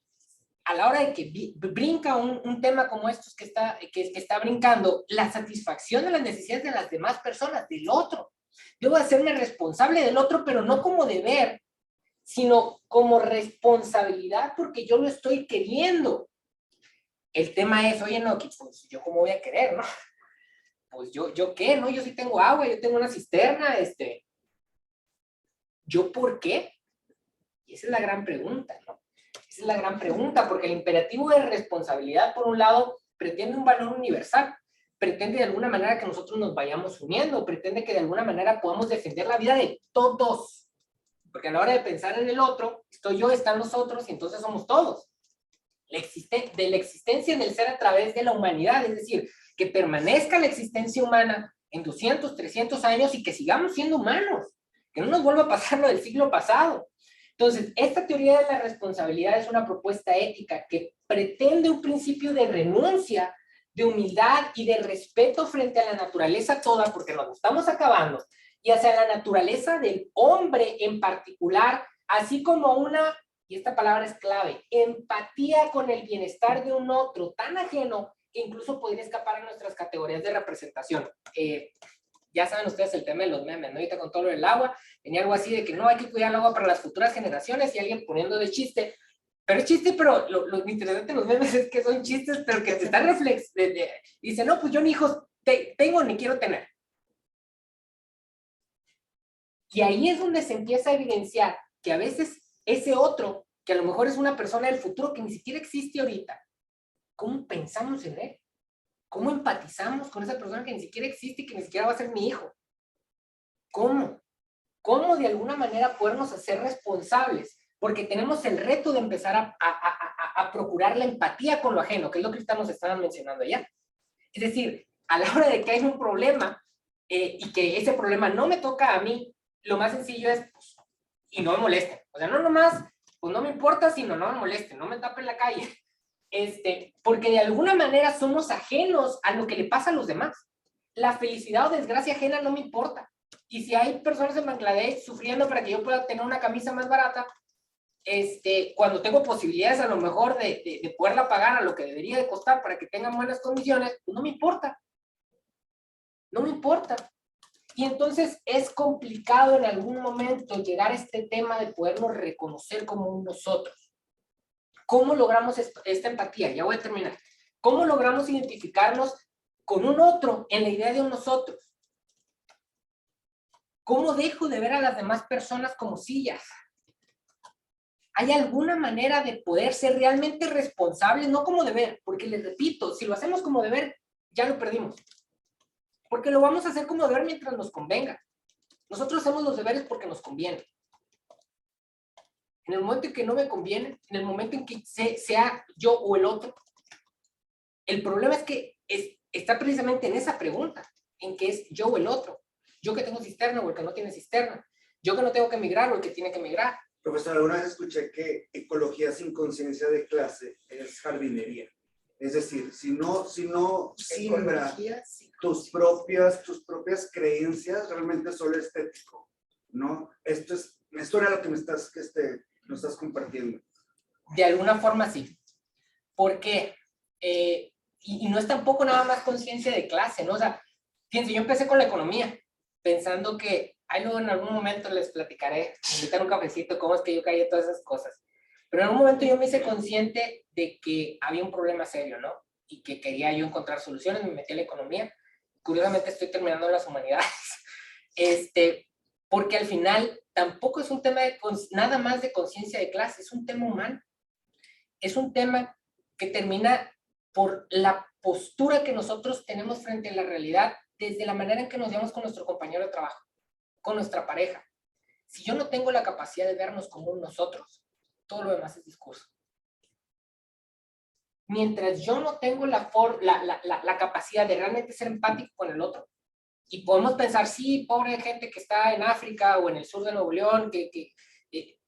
a la hora de que brinca un tema como estos que está brincando, la satisfacción de las necesidades de las demás personas, del otro. Debo de hacerme responsable del otro, pero no como deber, sino como responsabilidad, porque yo lo estoy queriendo. El tema es, oye, no, pues yo cómo voy a querer, ¿no? Pues yo qué, ¿no? Yo sí tengo agua, yo tengo una cisterna, ¿yo por qué? Y esa es la gran pregunta, ¿no? Esa es la gran pregunta, porque el imperativo de responsabilidad, por un lado, pretende un valor universal, pretende de alguna manera que nosotros nos vayamos uniendo, pretende que de alguna manera podamos defender la vida de todos, porque a la hora de pensar en el otro, estoy yo, están los otros, y entonces somos todos. De la existencia del ser a través de la humanidad, es decir, que permanezca la existencia humana en 200, 300 años y que sigamos siendo humanos, que no nos vuelva a pasar lo del siglo pasado. Entonces, esta teoría de la responsabilidad es una propuesta ética que pretende un principio de renuncia, de humildad y de respeto frente a la naturaleza toda, porque nos estamos acabando, y hacia la naturaleza del hombre en particular, así como una, y esta palabra es clave, empatía con el bienestar de un otro tan ajeno que incluso podría escapar a nuestras categorías de representación. Ya saben ustedes el tema de los memes, ¿no? Ahorita con todo lo del agua, tenía algo así de que no hay que cuidar el agua para las futuras generaciones, y alguien poniendo de chiste, pero es chiste, pero lo interesante de los memes es que son chistes, pero que te están dice, no, pues yo ni hijos tengo ni quiero tener. Y ahí es donde se empieza a evidenciar que a veces ese otro, que a lo mejor es una persona del futuro que ni siquiera existe ahorita, ¿cómo pensamos en él? ¿Cómo empatizamos con esa persona que ni siquiera existe y que ni siquiera va a ser mi hijo? ¿Cómo? ¿Cómo de alguna manera podernos hacer responsables? Porque tenemos el reto de empezar a procurar la empatía con lo ajeno, que es lo que ahorita nos estaban mencionando allá. Es decir, a la hora de que hay un problema y que ese problema no me toca a mí, lo más sencillo es, pues, y no me moleste. O sea, no nomás, pues no me importa, sino no me moleste, no me tape en la calle. Porque de alguna manera somos ajenos a lo que le pasa a los demás. La felicidad o desgracia ajena no me importa. Y si hay personas en Bangladesh sufriendo para que yo pueda tener una camisa más barata, cuando tengo posibilidades a lo mejor de poderla pagar a lo que debería de costar para que tengan buenas condiciones, pues no me importa. No me importa. Y entonces es complicado en algún momento llegar a este tema de podernos reconocer como un nosotros. ¿Cómo logramos esta empatía? Ya voy a terminar. ¿Cómo logramos identificarnos con un otro en la idea de un nosotros? ¿Cómo dejo de ver a las demás personas como sillas? ¿Hay alguna manera de poder ser realmente responsables? No como deber, porque les repito, si lo hacemos como deber, ya lo perdimos. Porque lo vamos a hacer como deber mientras nos convenga. Nosotros hacemos los deberes porque nos conviene. En el momento en que no me conviene, en el momento en que sea yo o el otro, el problema es que está precisamente en esa pregunta, en que es yo o el otro. Yo que tengo cisterna o el que no tiene cisterna. Yo que no tengo que emigrar o el que tiene que emigrar. Profesor, alguna vez escuché que ecología sin conciencia de clase es jardinería. Es decir, si no siembra tus propias creencias, realmente es solo estético, ¿no? Esto era lo que nos estás compartiendo. De alguna forma sí. ¿Por qué? Y no es tampoco nada más conciencia de clase, ¿no? O sea, fíjense, yo empecé con la economía, pensando que, ahí luego en algún momento les platicaré, invitar un cafecito, cómo es que yo caí en todas esas cosas. Pero en algún momento yo me hice consciente de que había un problema serio, ¿no? Y que quería yo encontrar soluciones, me metí a la economía. Curiosamente estoy terminando las humanidades. Porque al final tampoco es un tema nada más de conciencia de clase, es un tema humano. Es un tema que termina por la postura que nosotros tenemos frente a la realidad, desde la manera en que nos llevamos con nuestro compañero de trabajo, con nuestra pareja. Si yo no tengo la capacidad de vernos como un nosotros, todo lo demás es discurso. Mientras yo no tengo la capacidad de realmente ser empático con el otro, y podemos pensar, sí, pobre gente que está en África o en el sur de Nuevo León,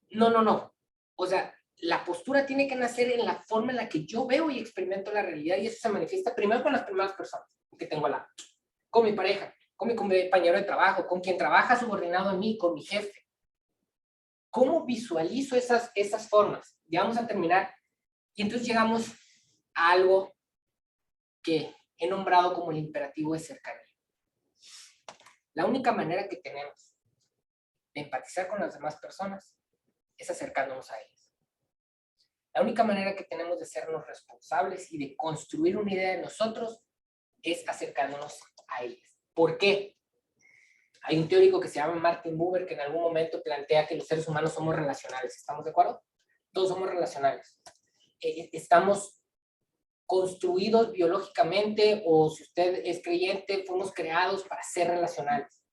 no. O sea, la postura tiene que nacer en la forma en la que yo veo y experimento la realidad, y eso se manifiesta primero con las primeras personas que tengo al lado, con mi pareja, con mi compañero de trabajo, con quien trabaja subordinado a mí, con mi jefe. ¿Cómo visualizo esas formas? Ya vamos a terminar. Y entonces llegamos a algo que he nombrado como el imperativo de cercanía. La única manera que tenemos de empatizar con las demás personas es acercándonos a ellas. La única manera que tenemos de sernos responsables y de construir una idea de nosotros es acercándonos a ellas. ¿Por qué? Hay un teórico que se llama Martin Buber que en algún momento plantea que los seres humanos somos relacionales. ¿Estamos de acuerdo? Todos somos relacionales. Estamos construidos biológicamente, o si usted es creyente, fuimos creados para ser relacionales.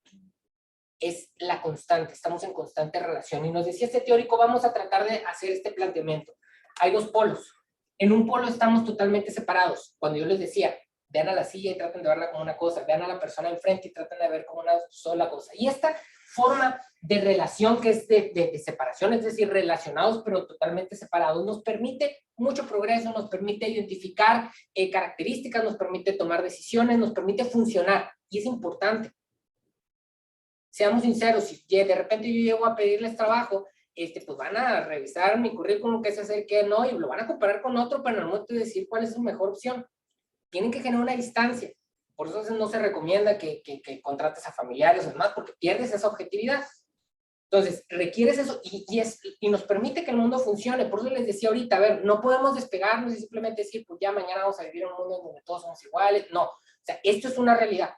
Es la constante, estamos en constante relación. Y nos decía este teórico, vamos a tratar de hacer este planteamiento. Hay dos polos. En un polo estamos totalmente separados. Cuando yo les decía, vean a la silla y traten de verla como una cosa, vean a la persona enfrente y traten de ver como una sola cosa. Y esta forma de relación que es de separación, es decir, relacionados pero totalmente separados, nos permite mucho progreso, nos permite identificar características, nos permite tomar decisiones, nos permite funcionar. Y es importante. Seamos sinceros, si de repente yo llego a pedirles trabajo, pues van a revisar mi currículum, qué se hace, qué no, y lo van a comparar con otro para en el momento de decir cuál es su mejor opción. Tienen que generar una distancia. Por eso no se recomienda que contrates a familiares o demás, porque pierdes esa objetividad. Entonces, requieres eso y nos permite que el mundo funcione. Por eso les decía ahorita, a ver, no podemos despegarnos y simplemente decir, pues ya mañana vamos a vivir en un mundo donde todos somos iguales. No, o sea, esto es una realidad.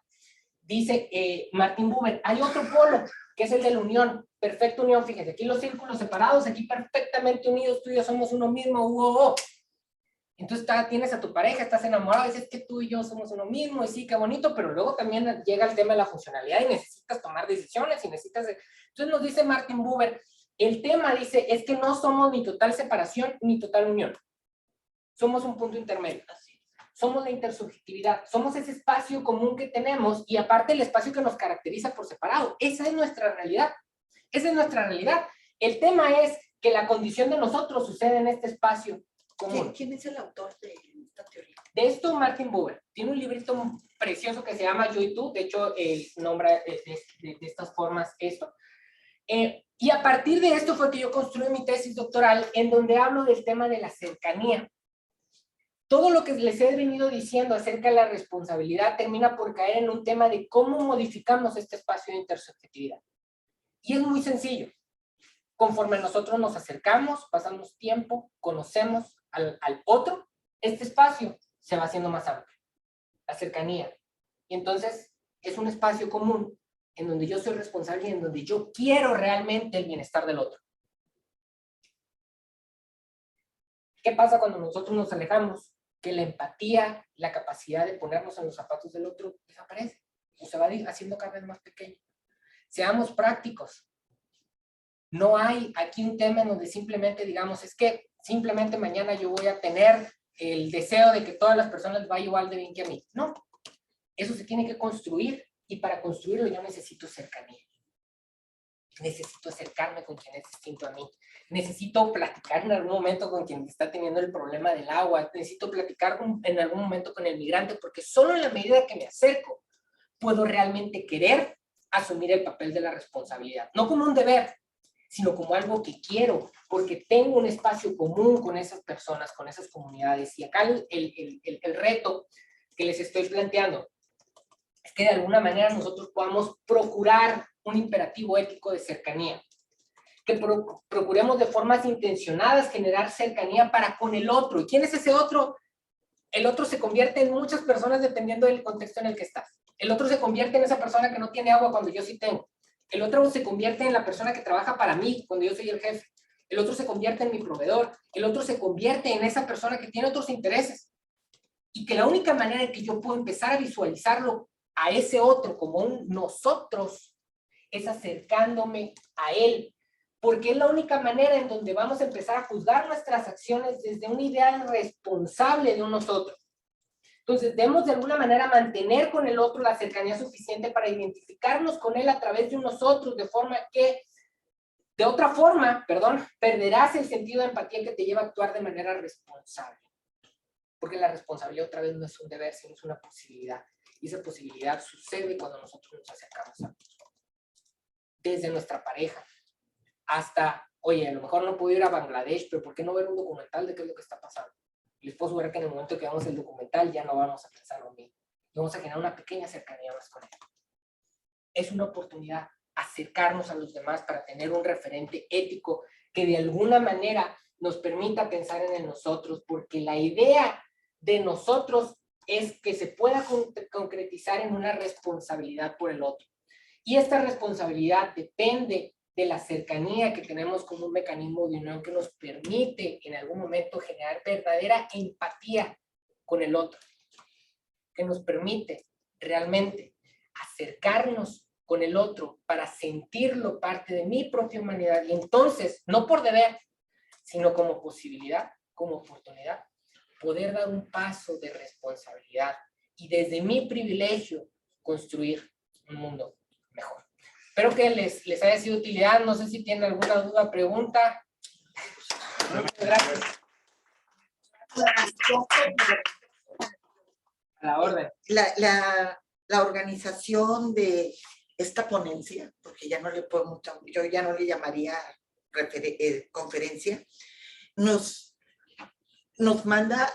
Dice Martin Buber, hay otro polo, que es el de la unión. Perfecta unión, fíjense, aquí los círculos separados, aquí perfectamente unidos, tú y yo somos uno mismo, Entonces tienes a tu pareja, estás enamorado, dices que tú y yo somos uno mismo, y sí, qué bonito, pero luego también llega el tema de la funcionalidad y necesitas tomar decisiones y necesitas... Entonces nos dice Martin Buber, el tema, dice, es que no somos ni total separación ni total unión. Somos un punto intermedio. Somos la intersubjetividad, somos ese espacio común que tenemos y aparte el espacio que nos caracteriza por separado. Esa es nuestra realidad. Esa es nuestra realidad. El tema es que la condición de nosotros sucede en este espacio común. ¿Quién es el autor de esta teoría? De esto, Martin Buber. Tiene un librito precioso que se llama Yo y Tú. De hecho, nombra de estas formas esto. Y a partir de esto fue que yo construí mi tesis doctoral en donde hablo del tema de la cercanía. Todo lo que les he venido diciendo acerca de la responsabilidad termina por caer en un tema de cómo modificamos este espacio de intersubjetividad. Y es muy sencillo. Conforme nosotros nos acercamos, pasamos tiempo, conocemos al otro, este espacio se va haciendo más amplio. La cercanía. Y entonces es un espacio común en donde yo soy responsable y en donde yo quiero realmente el bienestar del otro. ¿Qué pasa cuando nosotros nos alejamos? Que la empatía, la capacidad de ponernos en los zapatos del otro desaparece o se va haciendo cada vez más pequeño. Seamos prácticos. No hay aquí un tema en donde simplemente digamos, es que simplemente mañana yo voy a tener el deseo de que todas las personas vayan igual de bien que a mí. No, eso se tiene que construir y para construirlo yo necesito cercanía. Necesito acercarme con quien es distinto a mí. Necesito platicar en algún momento con quien está teniendo el problema del agua. Necesito platicar en algún momento con el migrante, porque solo en la medida que me acerco puedo realmente querer asumir el papel de la responsabilidad. No como un deber, sino como algo que quiero, porque tengo un espacio común con esas personas, con esas comunidades. Y acá el reto que les estoy planteando es que de alguna manera nosotros podamos procurar un imperativo ético de cercanía, que procuremos de formas intencionadas generar cercanía para con el otro. ¿Y quién es ese otro? El otro se convierte en muchas personas dependiendo del contexto en el que estás. El otro se convierte en esa persona que no tiene agua cuando yo sí tengo. El otro se convierte en la persona que trabaja para mí cuando yo soy el jefe. El otro se convierte en mi proveedor. El otro se convierte en esa persona que tiene otros intereses. Y que la única manera en que yo puedo empezar a visualizarlo a ese otro como un nosotros es acercándome a él, porque es la única manera en donde vamos a empezar a juzgar nuestras acciones desde una idea responsable de un nosotros. Entonces, debemos de alguna manera mantener con el otro la cercanía suficiente para identificarnos con él a través de un nosotros, de forma que De otra forma, perderás el sentido de empatía que te lleva a actuar de manera responsable. Porque la responsabilidad otra vez no es un deber, sino es una posibilidad. Y esa posibilidad sucede cuando nosotros nos acercamos a otros. Desde nuestra pareja hasta, oye, a lo mejor no puedo ir a Bangladesh, pero ¿por qué no ver un documental de qué es lo que está pasando? Y les puedo asegurar que en el momento que veamos el documental ya no vamos a pensar lo mismo. Vamos a generar una pequeña cercanía más con él. Es una oportunidad acercarnos a los demás para tener un referente ético que de alguna manera nos permita pensar en el nosotros, porque la idea de nosotros es que se pueda concretizar en una responsabilidad por el otro. Y esta responsabilidad depende de la cercanía que tenemos como un mecanismo de unión que nos permite en algún momento generar verdadera empatía con el otro, que nos permite realmente acercarnos con el otro para sentirlo parte de mi propia humanidad y entonces, no por deber, sino como posibilidad, como oportunidad, poder dar un paso de responsabilidad y desde mi privilegio construir un mundo mejor. Espero que les haya sido de utilidad. No sé si tienen alguna duda, pregunta. Muchas gracias. A la orden. La organización de esta ponencia, porque ya no le puedo, yo ya no le llamaría conferencia, nos manda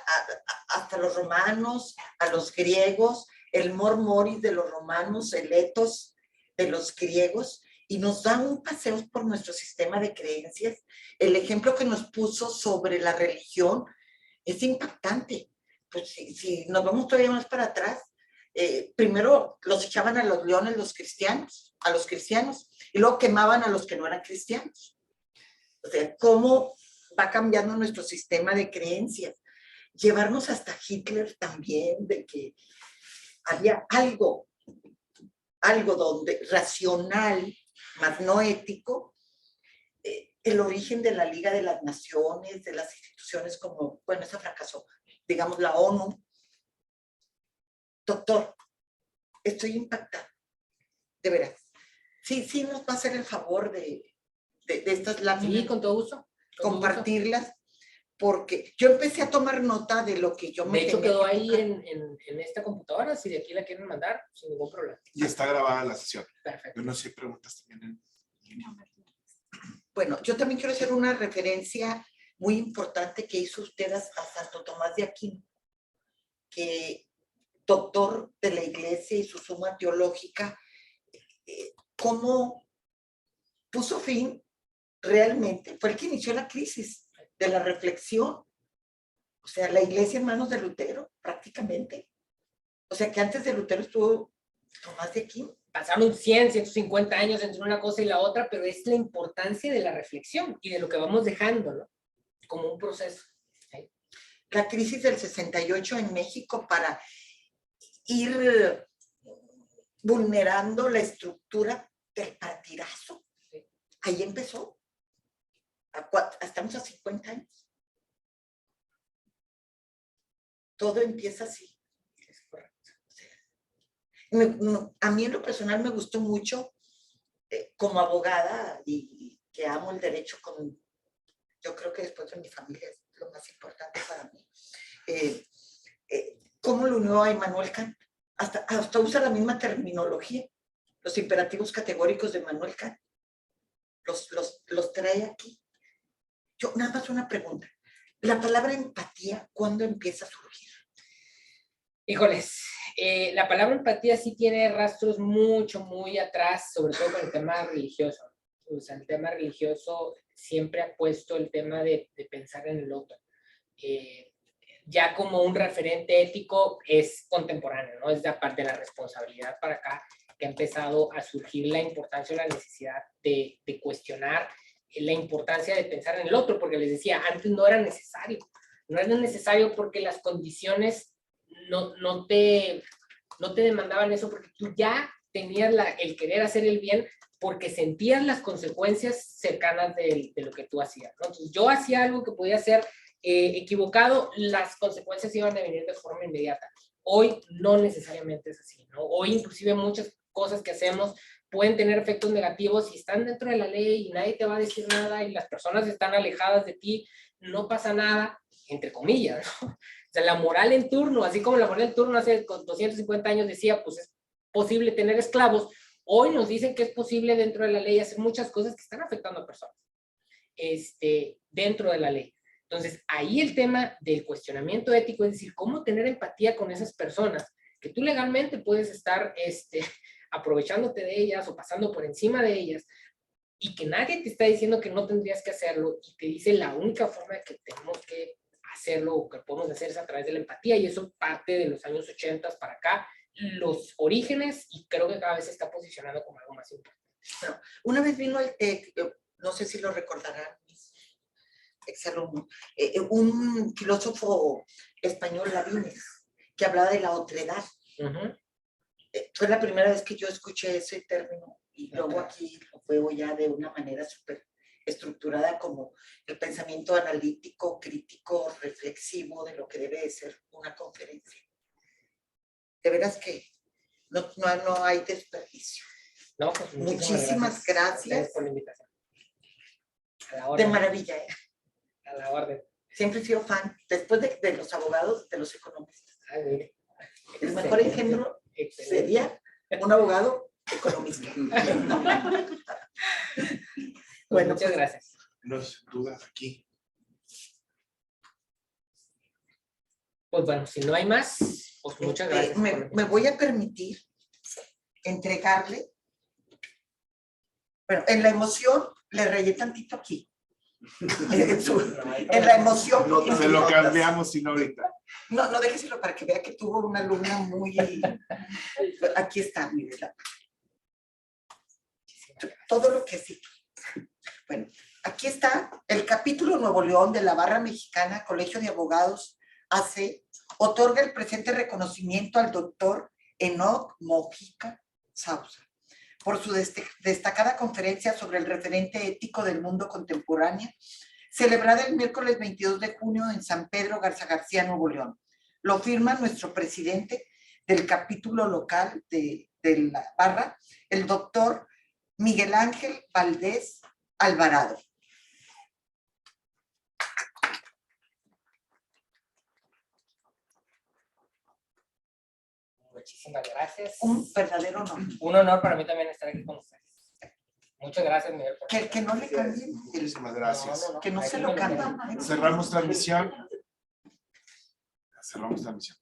hasta los romanos, a los griegos, el mor moris de los romanos, el ethos de los griegos, y nos da un paseo por nuestro sistema de creencias. El ejemplo que nos puso sobre la religión es impactante. Pues si nos vamos todavía más para atrás, primero los echaban a los leones a los cristianos, y luego quemaban a los que no eran cristianos. O sea, ¿cómo va cambiando nuestro sistema de creencias? Llevarnos hasta Hitler también, de que había algo donde racional, más no ético, el origen de la Liga de las Naciones, de las instituciones como, bueno, esa fracasó, digamos la ONU. Doctor, estoy impactada, de veras. Sí nos va a hacer el favor de estas láminas. Sí, con todo gusto. Compartirlas, porque yo empecé a tomar nota de lo que yo me De hecho, tenía quedó que ahí tomar. en esta computadora, si de aquí la quieren mandar, sin ningún problema. Y está grabada la sesión. Perfecto. Yo no sé, preguntas también en línea. Bueno, yo también quiero hacer una referencia muy importante que hizo usted a Santo Tomás de Aquino, que doctor de la Iglesia y su suma teológica, cómo puso fin realmente, fue el que inició la crisis de la reflexión. O sea, la Iglesia en manos de Lutero, prácticamente. O sea, que antes de Lutero estuvo Tomás de Aquino. Pasaron 100, 150 años entre una cosa y la otra, pero es la importancia de la reflexión y de lo que vamos dejando, ¿no? Como un proceso. ¿Sí? La crisis del 68 en México para ir vulnerando la estructura del partidazo. Sí. Ahí empezó. Estamos a 50 años. Todo empieza así. Es correcto. O sea, a mí en lo personal me gustó mucho, como abogada y que amo el derecho, yo creo que después de mi familia es lo más importante para mí. ¿Cómo lo unió a Immanuel Kant? Hasta usa la misma terminología, los imperativos categóricos de Immanuel Kant. Los trae aquí. Yo, nada más una pregunta. La palabra empatía, ¿cuándo empieza a surgir? Híjoles, la palabra empatía sí tiene rastros muy atrás, sobre todo con el tema religioso. O sea, el tema religioso siempre ha puesto el tema de pensar en el otro. Ya como un referente ético es contemporáneo, ¿no? Es de aparte de la responsabilidad para acá que ha empezado a surgir la importancia o la necesidad de cuestionar la importancia de pensar en el otro, porque les decía, antes no era necesario. No era necesario porque las condiciones no te demandaban eso, porque tú ya tenías el querer hacer el bien porque sentías las consecuencias cercanas de lo que tú hacías, ¿no? Entonces, yo hacía algo que podía ser equivocado, las consecuencias iban a venir de forma inmediata. Hoy no necesariamente es así, ¿no? Hoy inclusive muchas cosas que hacemos pueden tener efectos negativos y están dentro de la ley y nadie te va a decir nada y las personas están alejadas de ti, no pasa nada, entre comillas, ¿no? O sea, la moral en turno, así como la moral en turno hace 250 años decía, pues es posible tener esclavos, hoy nos dicen que es posible dentro de la ley hacer muchas cosas que están afectando a personas dentro de la ley. Entonces, ahí el tema del cuestionamiento ético, es decir, cómo tener empatía con esas personas, que tú legalmente puedes estar aprovechándote de ellas o pasando por encima de ellas, y que nadie te está diciendo que no tendrías que hacerlo, y te dice la única forma que tenemos que hacerlo o que podemos hacer es a través de la empatía, y eso parte de los años 80 para acá, los orígenes, y creo que cada vez se está posicionando como algo más importante. Bueno, una vez vino el TEC, no sé si lo recordarán mis exalumnos, un filósofo español, Lavín, que hablaba de la otredad. Fue la primera vez que yo escuché ese término y luego aquí lo veo ya de una manera súper estructurada como el pensamiento analítico, crítico, reflexivo de lo que debe de ser una conferencia. De veras que no hay desperdicio. No, pues muchísimas gracias por la invitación. A la orden. De maravilla, ¿eh? A la orden. Siempre he sido fan, después de los abogados, de los economistas. Ay, mire. El mejor ejemplo sería un abogado economista. Bueno, muchas gracias. Nos dudas aquí. Pues bueno, si no hay más, pues muchas gracias. Me voy a permitir entregarle, bueno, en la emoción le rayé tantito aquí. En la emoción. No, se lo cambiamos sino ahorita. No, déjeselo para que vea que tuvo una alumna muy... Aquí está, mire. Todo lo que sí. Bueno, aquí está el capítulo Nuevo León de la Barra Mexicana, Colegio de Abogados AC, otorga el presente reconocimiento al doctor Enoc Mojica Sauza por su destacada conferencia sobre el referente ético del mundo contemporáneo, celebrada el miércoles 22 de junio en San Pedro Garza García, Nuevo León. Lo firma nuestro presidente del capítulo local de la Barra, el doctor Miguel Ángel Valdés Alvarado. Muchísimas gracias. Un verdadero honor. Un honor para mí también estar aquí con ustedes. Muchas gracias, Miguel. Que no le cambien. Muchísimas gracias. Que no se lo cambien. Cerramos transmisión. Cerramos transmisión.